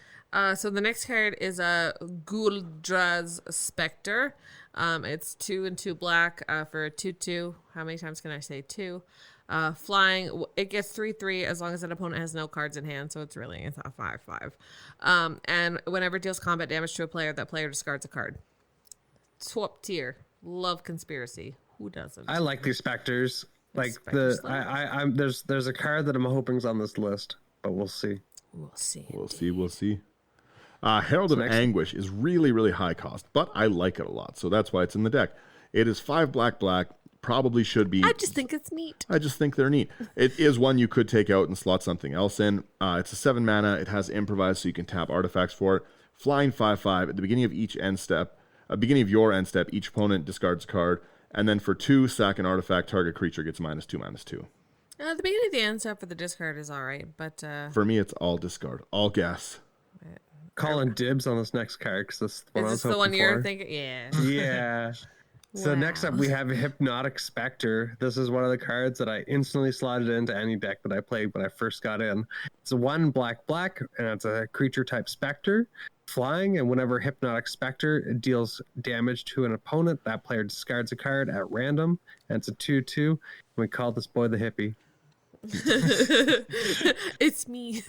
so the next card is a Guldraz Spectre. It's 2 and 2 black for a 2/2. How many times can I say 2? Flying, it gets 3/3 as long as an opponent has no cards in hand, so it's a 5/5. And whenever it deals combat damage to a player, that player discards a card. Swap tier. Love Conspiracy. Who doesn't? I like these specters. Like Spectre the I'm there's a card that I'm hoping's on this list, but we'll see. We'll see. We'll see. Herald of Anguish is really, really high cost, but I like it a lot, so that's why it's in the deck. It is 5 black, probably should be. I just think it's neat. I just think they're neat. It is one you could take out and slot something else in. It's a 7 mana. It has improvise, so you can tap artifacts for it. Flying 5/5 at the beginning of each end step. Beginning of your end step, each opponent discards a card, and then for 2, sack an artifact. Target creature gets -2/-2. The beginning of the end step for the discard is all right, but For me, it's all discard, all gas. Calling dibs on this next card because this is the one I is was this the one hoping you're for. thinking? Yeah. Yeah. So next up we have Hypnotic Spectre. This is one of the cards that I instantly slotted into any deck that I played when I first got in. It's a 1 black, and it's a creature type specter, flying, and whenever Hypnotic Spectre deals damage to an opponent, that player discards a card at random, and it's a 2/2. We call this boy the hippie. It's me.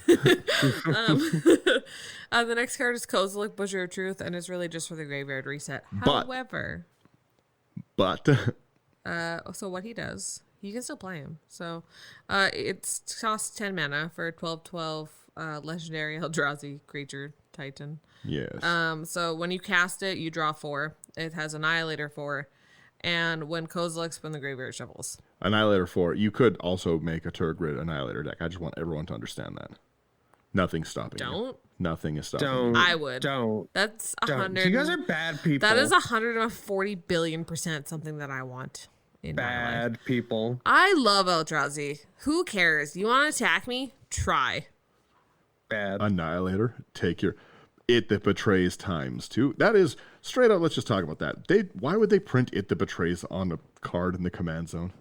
The next card is Kozilek, Butcher of Truth, and it's really just for the graveyard reset. But- However, so what he does, you can still play him. So it costs 10 mana for a 12/12 legendary Eldrazi creature Titan. Yes. So when you cast it, you draw 4. It has Annihilator 4. And when Kozilek's from the graveyard shuffles. Annihilator 4. You could also make a Tergrid Annihilator deck. I just want everyone to understand that. Nothing's stopping you. Don't. Nothing is stopping Don't. you. I would. Don't. That's Don't. 100. You guys are bad people. That is 140 billion% something that I want in my life. bad people. I love Eldrazi. Who cares? You want to attack me? Try. Bad. Annihilator. Take your... It That Betrays ×2. That is straight up. Let's just talk about that. Why would they print It That Betrays on a card in the command zone?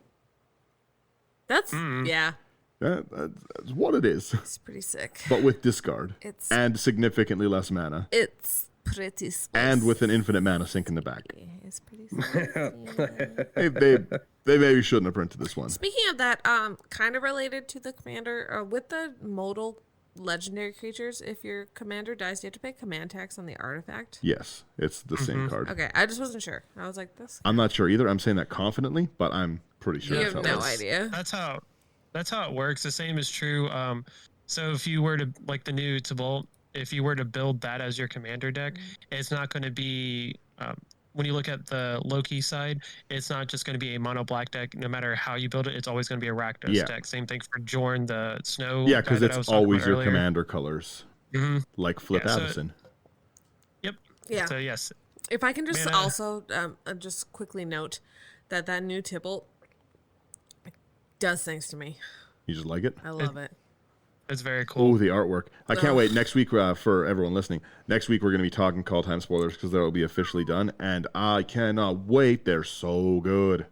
That's yeah. That's what it is. It's pretty sick. But with discard. It's- and significantly less mana. It's pretty spicy. And with an infinite mana sink in the back. It's pretty spicy. They maybe shouldn't have printed this one. Speaking of that, kind of related to the commander, with the modal legendary creatures, if your commander dies, you have to pay command tax on the artifact. Yes, it's the same card. Okay, I just wasn't sure. I was like, this. I'm not sure either. I'm saying that confidently, but I'm pretty sure You that's have how it no works. idea. That's how it works. The same is true. So if you were to, like the new Tibalt, if you were to build that as your commander deck, it's not going to be, when you look at the Loki side, it's not just going to be a mono black deck. No matter how you build it, it's always going to be a Rakdos deck. Same thing for Jorn, the snow. Yeah, because guy that I was it's talking always about your earlier. commander colors. Like Flip Yeah, so- Addison. Yep. Yeah. So yes. If I can just Mana. also just quickly note that new Tibalt does things to me. You just like it? I love it. It's very cool. Oh, the artwork. I can't wait. Next week, for everyone listening, next week we're going to be talking Kaldheim spoilers because that will be officially done. And I cannot wait. They're so good.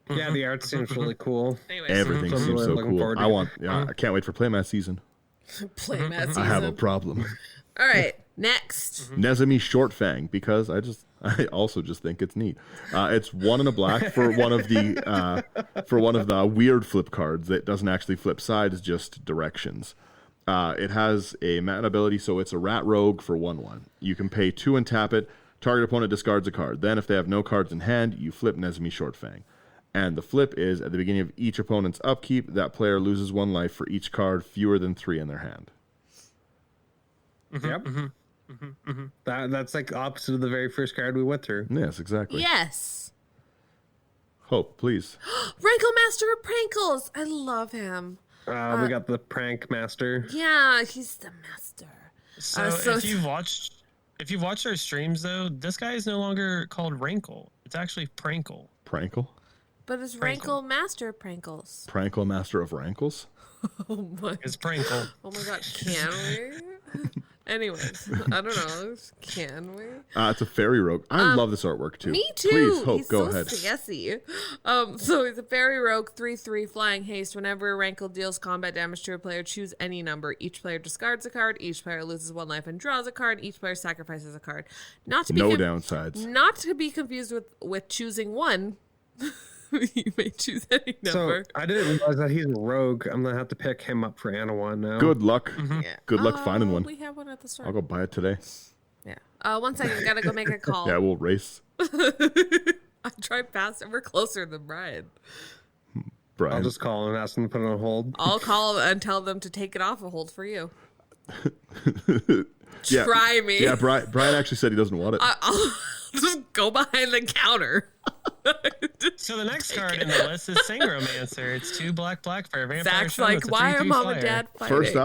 Yeah, the art seems really cool. Anyways, Everything Mhm. seems Really so looking cool. forward to I it. want. Yeah, I can't wait for playmat season. play Matt season. I have a problem. All right, next. Nezumi Short Fang because I also just think it's neat. It's 1 and a black for one of the weird flip cards that doesn't actually flip sides, just directions. It has a mana ability, so it's a rat rogue for 1/1. You can pay 2 and tap it. Target opponent discards a card. Then, if they have no cards in hand, you flip Nezumi Short Fang. And the flip is at the beginning of each opponent's upkeep, that player loses 1 life for each card fewer than 3 in their hand. Yep. That's like opposite of the very first card we went through. Yes, exactly. Yes. Hope, please. Rankle Master of Prankles. I love him. We got the prank master. Yeah, he's the master. So, so if you've watched our streams though, this guy is no longer called Rankle. It's actually Prankle. Prankle? But it's Prankle. Rankle Master of Prankles. Prankle Master of Rankles? Oh my. It's Prankle. Oh my god, can we? Anyways, I don't know. Can we? It's a fairy rogue. I love this artwork too. Me too. Please, Hope, He's go so ahead. sassy. So he's a fairy rogue, 3/3 flying haste. Whenever Rankle deals combat damage to a player, choose any number. Each player discards a card. Each player loses 1 life and draws a card. Each player sacrifices a card. Not to be No downsides. Not to be confused with choosing one. You may choose any number. So I didn't realize that he's a rogue. I'm gonna have to pick him up for Anawan now. Good luck. Yeah. Good luck finding one. We have one at the store. I'll go buy it today. Yeah. 1 second. Gotta go make a call. Yeah, we'll race. I drive past and we're closer than Brian. Brian. I'll just call and ask him to put it on hold. I'll call and tell them to take it off a hold for you. Yeah. Try me. Yeah, Brian actually said he doesn't want it. I'll just go behind the counter. So the next card in the list is Sangromancer. It's 2 black for a vampire. Zach's shaman. like, It's a why 3/3 are mom flyer." and dad fighting? First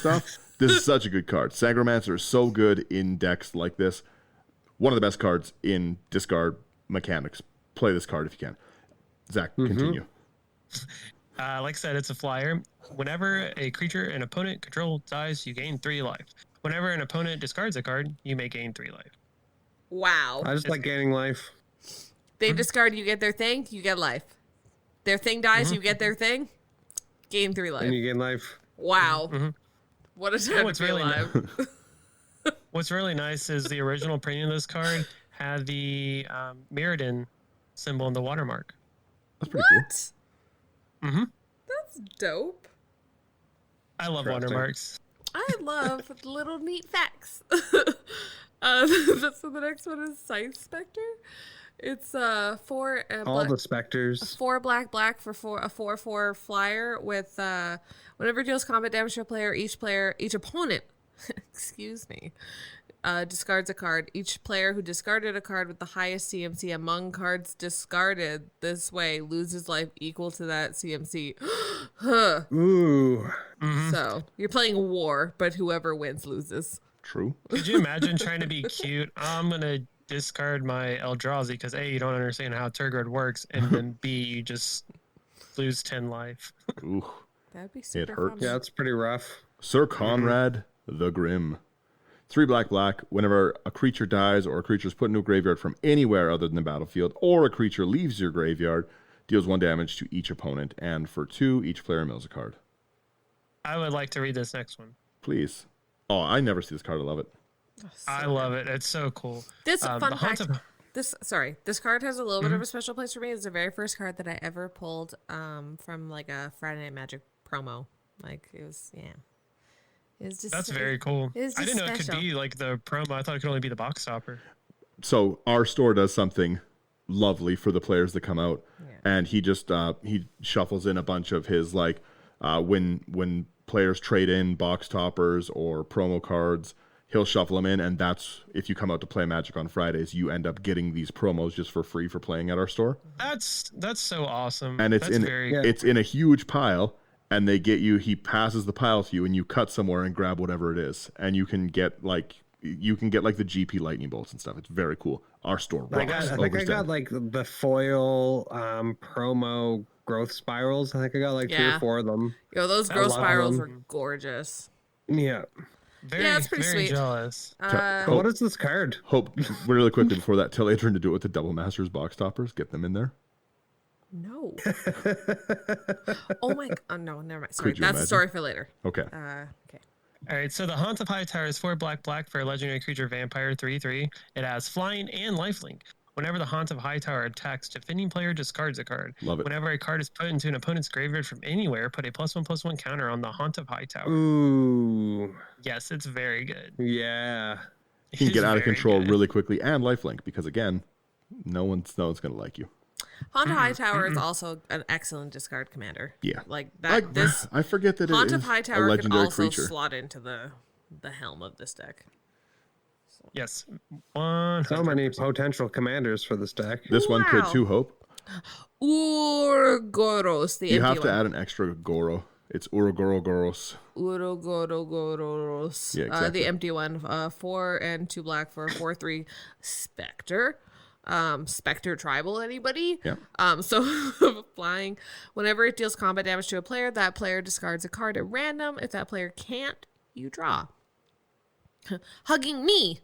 off, this is such a good card. Sangromancer is so good in decks like this. One of the best cards in discard mechanics. Play this card if you can. Zach, continue. Like I said, it's a flyer. Whenever a creature an opponent control dies, you gain 3 life. Whenever an opponent discards a card, you may gain 3 life. Wow. I just like gaining life. They discard, you get their thing, you get life. Their thing dies, you get their thing, gain 3 life. And you gain life. Wow. What a time what's to be really alive. What's really nice is the original printing of this card had the Mirrodin symbol in the watermark. That's pretty cool. What? That's That's dope. I love wonder marks. I love little neat facts. So the next one is Scythe Spectre. It's four all the specters. 4 black for a 4/4 flyer with whenever it deals combat damage to a player, each opponent, excuse me, discards a card. Each player who discarded a card with the highest CMC among cards discarded this way loses life equal to that CMC. Ooh. So you're playing a war, but whoever wins loses. True. Could you imagine trying to be cute? I'm gonna discard my Eldrazi because A, you don't understand how Tergrid works, and then B, you just lose 10 life. Ooh. That'd be super hurts. fun. Yeah, it's pretty rough. Sir Conrad the Grim. 3 black. Whenever a creature dies or a creature is put into a graveyard from anywhere other than the battlefield, or a creature leaves your graveyard, deals 1 damage to each opponent, and for 2, each player mills a card. I would like to read this next one. Please. Oh, I never see this card. I love it. Oh, I love it. It's so cool. This fun fact. of- This card has a little bit of a special place for me. It's the very first card that I ever pulled from like a Friday Night Magic promo. Like it was, yeah. It was just That's very cool. It was just I didn't know it special. could be like the promo. I thought it could only be the box stopper. So our store does something lovely for the players that come out, and he just he shuffles in a bunch of his like when players trade in box toppers or promo cards, he'll shuffle them in, and that's if you come out to play Magic on Fridays, you end up getting these promos just for free for playing at our store. That's so awesome. And it's that's in a huge pile, and they get you. He passes the pile to you, and you cut somewhere and grab whatever it is, and you can get like the GP lightning bolts and stuff. It's very cool. Our store rocks. I think I got like the foil promo growth spirals. I think I got like 3 or 4 of them. Yo, those I growth love spirals them. were gorgeous. Yeah. It's pretty very sweet. jealous. What is this card? Hope really quickly before that, tell Adrian to do it with the Double Masters box toppers. Get them in there. No. Oh my god. No, never mind. Sorry. Could you That's imagine? a story for later. Okay. Okay. All right, so the Haunt of Hightower is 4 black for a legendary creature vampire 3/3. It has flying and lifelink. Whenever the Haunt of Hightower attacks, defending player discards a card. Love it. Whenever a card is put into an opponent's graveyard from anywhere, put a +1/+1 counter on the Haunt of Hightower. Ooh. Yes, it's very good. Yeah. You can It's get out of very control good. really quickly, and lifelink, because again, no one's going to like you. Haunt of Hightower is also an excellent discard commander. Yeah. Like that. This I forget that Haunt it of is a Hightower could legendary also creature. slot into the helm of this deck. Yes. So many potential commanders for this deck. This one could Wow. too, Hope. Urogoros, the You empty have to one. add an extra Goro. It's Urogorogoros. Urogoros. Yeah, exactly. The empty one. 4 and 2 black for a 4/3 Spectre. Spectre Tribal, anybody? Yeah. So flying. Whenever it deals combat damage to a player, that player discards a card at random. If that player can't, you draw. Hugging me.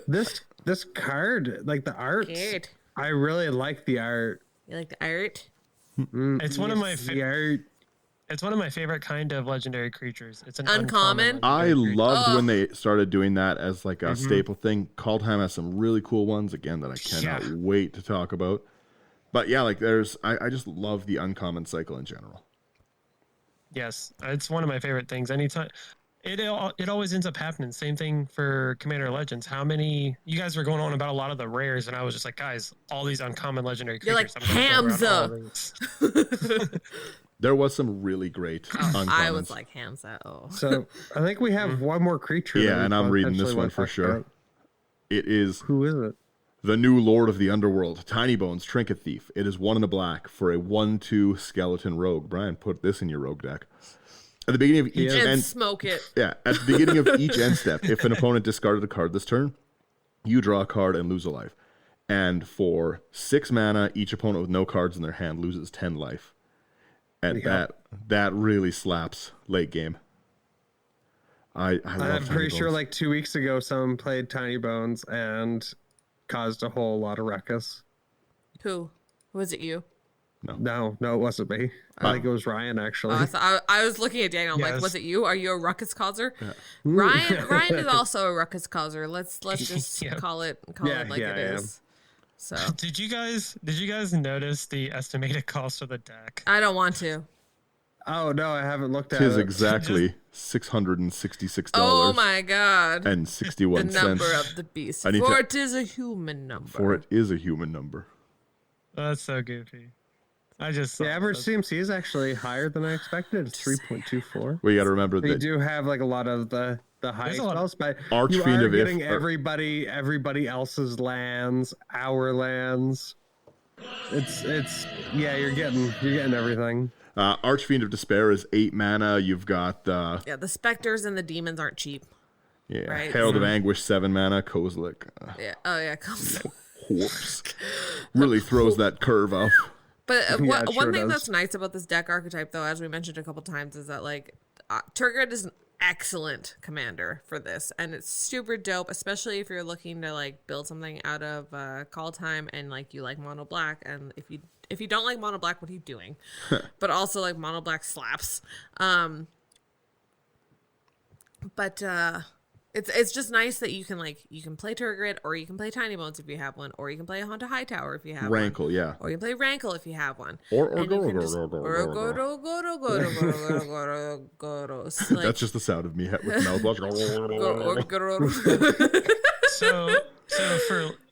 This card, like the art, Good. I really like the art. You like the art? It's one of my The art. it's one of my favorite kind of legendary creatures. It's an Uncommon? I legendary creature. loved when they started doing that as like a staple thing. Kaldheim has some really cool ones, again, that I cannot wait to talk about. But yeah, like I just love the uncommon cycle in general. Yes, it's one of my favorite things. Anytime it always ends up happening. Same thing for Commander Legends. How many you guys were going on about a lot of the rares, and I was just like, guys, all these uncommon legendary You're creatures. like, I'm gonna go around all Hamza. these. There was some really great uncommons. I was like, Hamza. Oh. So I think we have one more creature. Yeah, that and we I'm reading this potentially one want to for talk sure. about. It is Who is it? the new Lord of the Underworld, Tiny Bones, Trinket Thief. It is 1 in a black for a 1/2 skeleton rogue. Brian, put this in your rogue deck. At the beginning of each And smoke it. at the beginning of each end step, if an opponent discarded a card this turn, you draw a card and lose a life. And for 6 mana, each opponent with no cards in their hand loses 10 life. And that really slaps late game. I love I'm Tiny pretty sure Bones. like 2 weeks ago, someone played Tiny Bones and caused a whole lot of ruckus. Who? Was it you? No, it wasn't me. I think it was Ryan, actually. I was looking at Daniel. I'm like, Yes. was it you? Are you a ruckus causer? Ryan is also a ruckus causer. Let's just Yeah. call it Yeah, like yeah, it I am. is. So Did you guys notice the estimated cost of the deck? I don't want to. Oh no, I haven't looked at Tis it. exactly $666 Oh my god. and The 61 number cents. of the beast. I need For to- it is a human number. For it is a human number. That's so goofy. I just The saw average that. CMC is actually higher than I expected. It's 3.24. Well, you got to remember They that do have like a lot of the high There's a lot- spells, but Archfiend you are of If- getting everybody else's lands, our lands. It's yeah, you're getting everything. Archfiend of Despair is 8 mana. You've got Yeah, the specters and the demons aren't cheap. Right. Herald of Anguish, 7 mana. Kozilek. Yeah. Oh yeah. Cool. Whoops. Really throws that curve off. But Yeah, it one sure thing does. that's nice about this deck archetype, though, as we mentioned a couple times, is that like Tergrid is an excellent commander for this, and it's super dope, especially if you're looking to like build something out of Kaldheim and like you like mono black, and if you don't like mono black, what are you doing? But also like mono black slaps. But it's just nice that you can play Tergrid, or you can play Tiny Bones if you have one, or you can play Haunted Hightower if you have one. Rankle, yeah. Or you can play Rankle if you have one. Or And you can just- go. go. That's just the sound of me with the mouth watch. So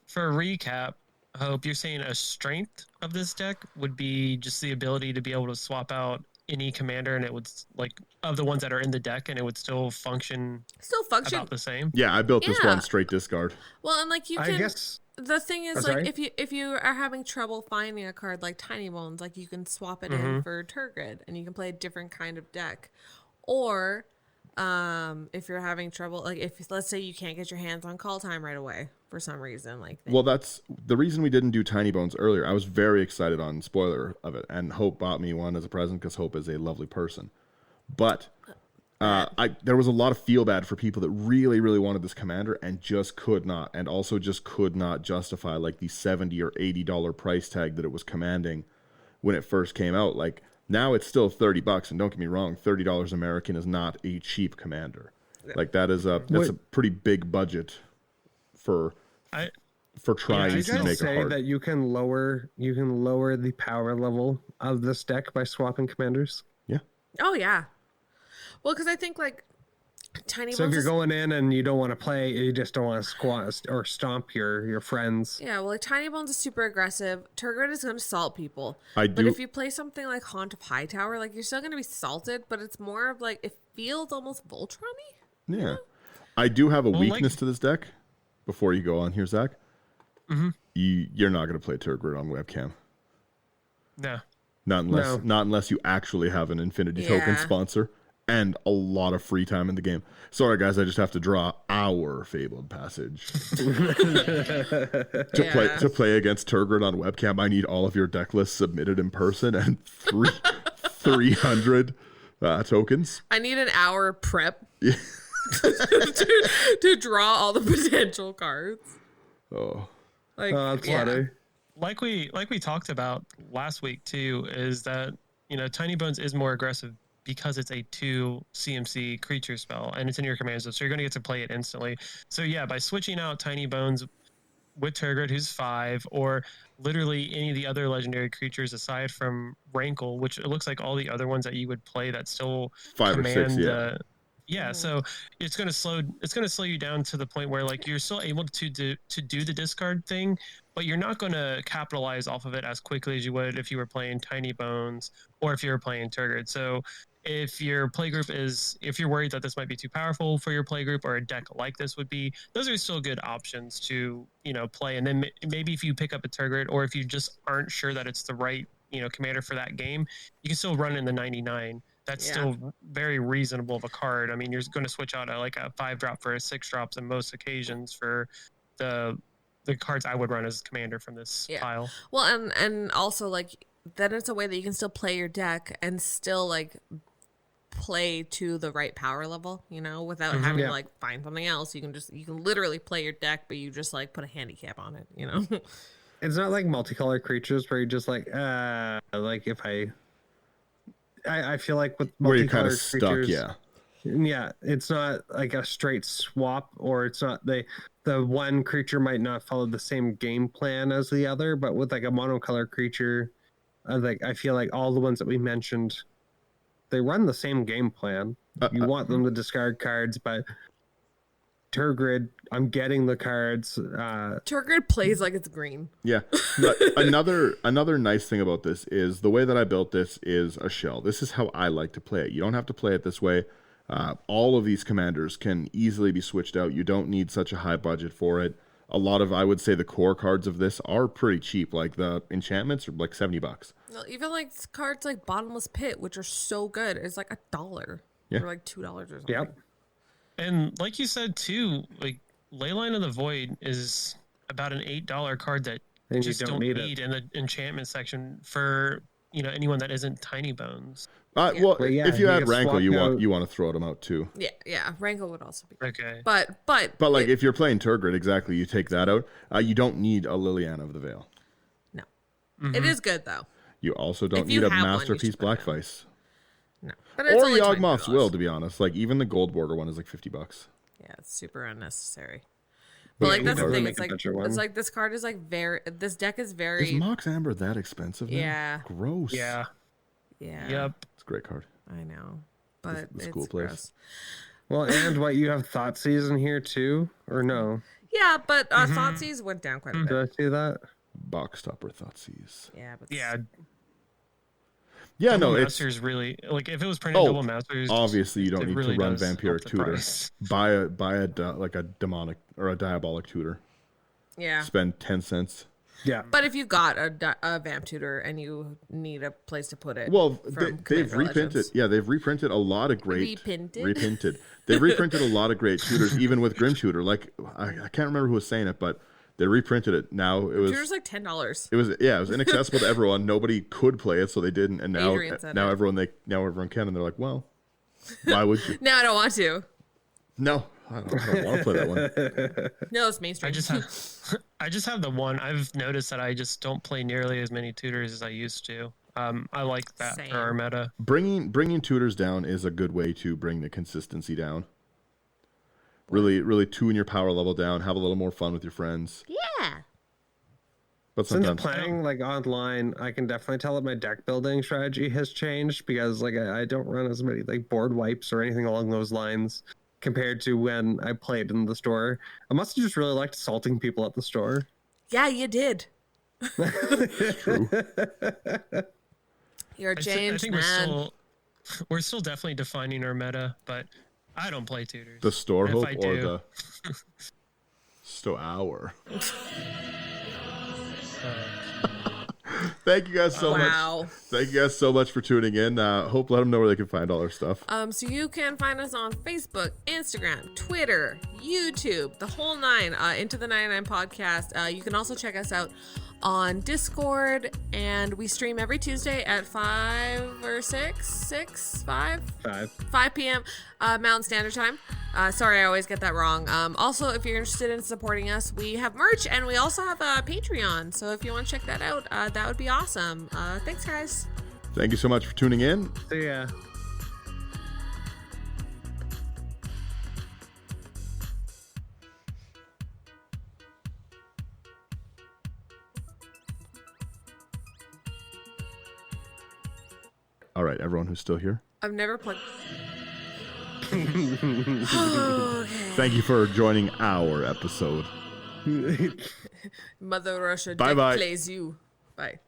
for a recap, Hope, you're saying a strength of this deck would be just the ability to be able to swap out any commander, and it would like of the ones that are in the deck, and it would still function Still function. about the same. Yeah, I built this Yeah. one straight discard. Well, and like you I can. guess The thing is, Oh, like, sorry? if you are having trouble finding a card like Tiny Bones, like you can swap it in for Tergrid, and you can play a different kind of deck. Or, if you're having trouble, like if let's say you can't get your hands on Kaldheim right away for some reason, like Well, that's the reason we didn't do Tiny Bones earlier. I was very excited on spoiler of it, and Hope bought me one as a present because Hope is a lovely person. But there was a lot of feel bad for people that really, really wanted this commander and just could not, and also just could not justify like the $70 or $80 price tag that it was commanding when it first came out. Like now it's still $30, and don't get me wrong, $30 American is not a cheap commander. Like that's a pretty big budget for trying I to guys make it say hard. that you can lower the power level of this deck by swapping commanders. Yeah. oh yeah. Well, because I think like Tiny So if Bones you're is- going in and you don't want to play, you just don't want to squat or stomp your friends. Yeah, well, like Tiny Bones is super aggressive. Tergrid is going to salt people. I But do- if you play something like Haunt of Hightower, like you're still going to be salted, but it's more of like it feels almost Voltron-y. Yeah. I do have a Well, weakness to this deck. Before you go on here, Zach. Mm-hmm. You're not going to play Tergrid on webcam. No. Not unless you actually have an Infinity Token Yeah. sponsor and a lot of free time in the game. Sorry, guys, I just have to draw our Fabled Passage. To play against Tergrid on webcam, I need all of your deck lists submitted in person and 300 tokens. I need an hour prep to draw all the potential cards. Oh. Like, That's yeah. funny. Like we talked about last week too, is that Tiny Bones is more aggressive because it's a 2 CMC creature spell and it's in your command zone, so you're going to get to play it instantly. So yeah, by switching out Tiny Bones with Tergrid, who's 5, or literally any of the other legendary creatures aside from Rankle, which it looks like all the other ones that you would play that still 5 or 6, command. So it's going to slow you down to the point where like you're still able to do the discard thing, but you're not going to capitalize off of it as quickly as you would if you were playing Tiny Bones or if you were playing Tergrid. So if your playgroup if you're worried that this might be too powerful for your playgroup, or a deck like this would be, those are still good options to play. And then maybe if you pick up a Tergrid, or if you just aren't sure that it's the right commander for that game, you can still run in the 99. That's still very reasonable of a card. I mean, you're going to switch out a 5-drop for a 6-drops in most occasions for the cards I would run as commander from this pile. Well, and also like then it's a way that you can still play your deck and still like play to the right power level, without having to like find something else. You can literally play your deck, but you just like put a handicap on it, It's not like multicolored creatures where you're just like if I feel like with Where you're kind of multicolored stuck, creatures, yeah, it's not like a straight swap, or it's not the one creature might not follow the same game plan as the other, but with like a monocolored creature, I feel like all the ones that we mentioned they run the same game plan. You want them to discard cards, but Tergrid, I'm getting the cards. Tergrid plays like it's green. Yeah. But another nice thing about this is the way that I built this is a shell. This is how I like to play it. You don't have to play it this way. All of these commanders can easily be switched out. You don't need such a high budget for it. A lot of, I would say, the core cards of this are pretty cheap. Like the enchantments are like $70. Well, even like cards like Bottomless Pit, which are so good, it's like $1 or like $2 or something. Yep. And like you said too, like Leyline of the Void is about an $8 card that And just you don't need need in the enchantment section for anyone that isn't Tiny Bones. Well, yeah, if you you add get Rankle, you swapped want to throw them out too. Yeah. Rankle would also be good. Okay. But like if you're playing Tergrid, exactly, you take that out. You don't need a Liliana of the Veil. No. It is good though. You also don't If you need a have one, you Masterpiece should put it Blackface. No. But it's Or only Yawgmoth's $20. Will, to be honest. Like even the gold border one is like $50. Yeah, it's super unnecessary. But like you that's the never thing. make It's a like better one. this card is like this deck is very Is Mox Amber that expensive? Now? Yeah. Gross. Yeah. Yep. It's a great card. I know, but the it's school place. gross. Well, and what, you have Thought Season here too, or no? Yeah, but Thoughtseize went down quite a bit. Did I see that? Box topper Thoughtseize. Yeah, but Yeah. Yeah, Double no, it's Masters really like if it was printed double Masters. obviously you don't it need really to run does Vampiric up the Tutor. price. Buy a demonic or a diabolic tutor. yeah. Spend 10 cents. Yeah. But if you got a Vamp Tutor and you need a place to put it, Well, from they've Commander reprinted. Legends. Yeah, they've reprinted a lot of great. Reprinted? They've reprinted a lot of great tutors, even with Grim Tutor. Like I can't remember who was saying it, but they reprinted it. Now it was. Tutor's like $10. It was inaccessible to everyone. Nobody could play it, so they didn't. And now Adrian said now it. everyone can, and they're like, well, why would you? No, I don't want to. No, I don't want to play that one. No, it's mainstream. I just have the one. I've noticed that I just don't play nearly as many tutors as I used to. I like that Same. for our meta. Bringing tutors down is a good way to bring the consistency down. Really tune your power level down. Have a little more fun with your friends. Yeah. But Since sometimes playing like online, I can definitely tell that my deck building strategy has changed because like I don't run as many like board wipes or anything along those lines compared to when I played in the store. I must have just really liked assaulting people at the store. Yeah, you did. true. You're a I changed think man. we're still definitely defining our meta, but I don't play tutors. The store If hope I or do- the hour. Thank you guys so Wow. much. Thank you guys so much for tuning in. Hope let them know where they can find all our stuff. So you can find us on Facebook, Instagram, Twitter, YouTube, the whole nine, Into the 99 podcast. You can also check us out on Discord, and we stream every Tuesday at 5 p.m. Mountain Standard Time. Sorry, I always get that wrong. Also, if you're interested in supporting us, we have merch, and we also have a Patreon. So if you want to check that out, that would be awesome. Thanks, guys. Thank you so much for tuning in. See ya. All right, everyone who's still here. I've never played. Thank you for joining our episode. Mother Russia Bye-bye. plays you. Bye.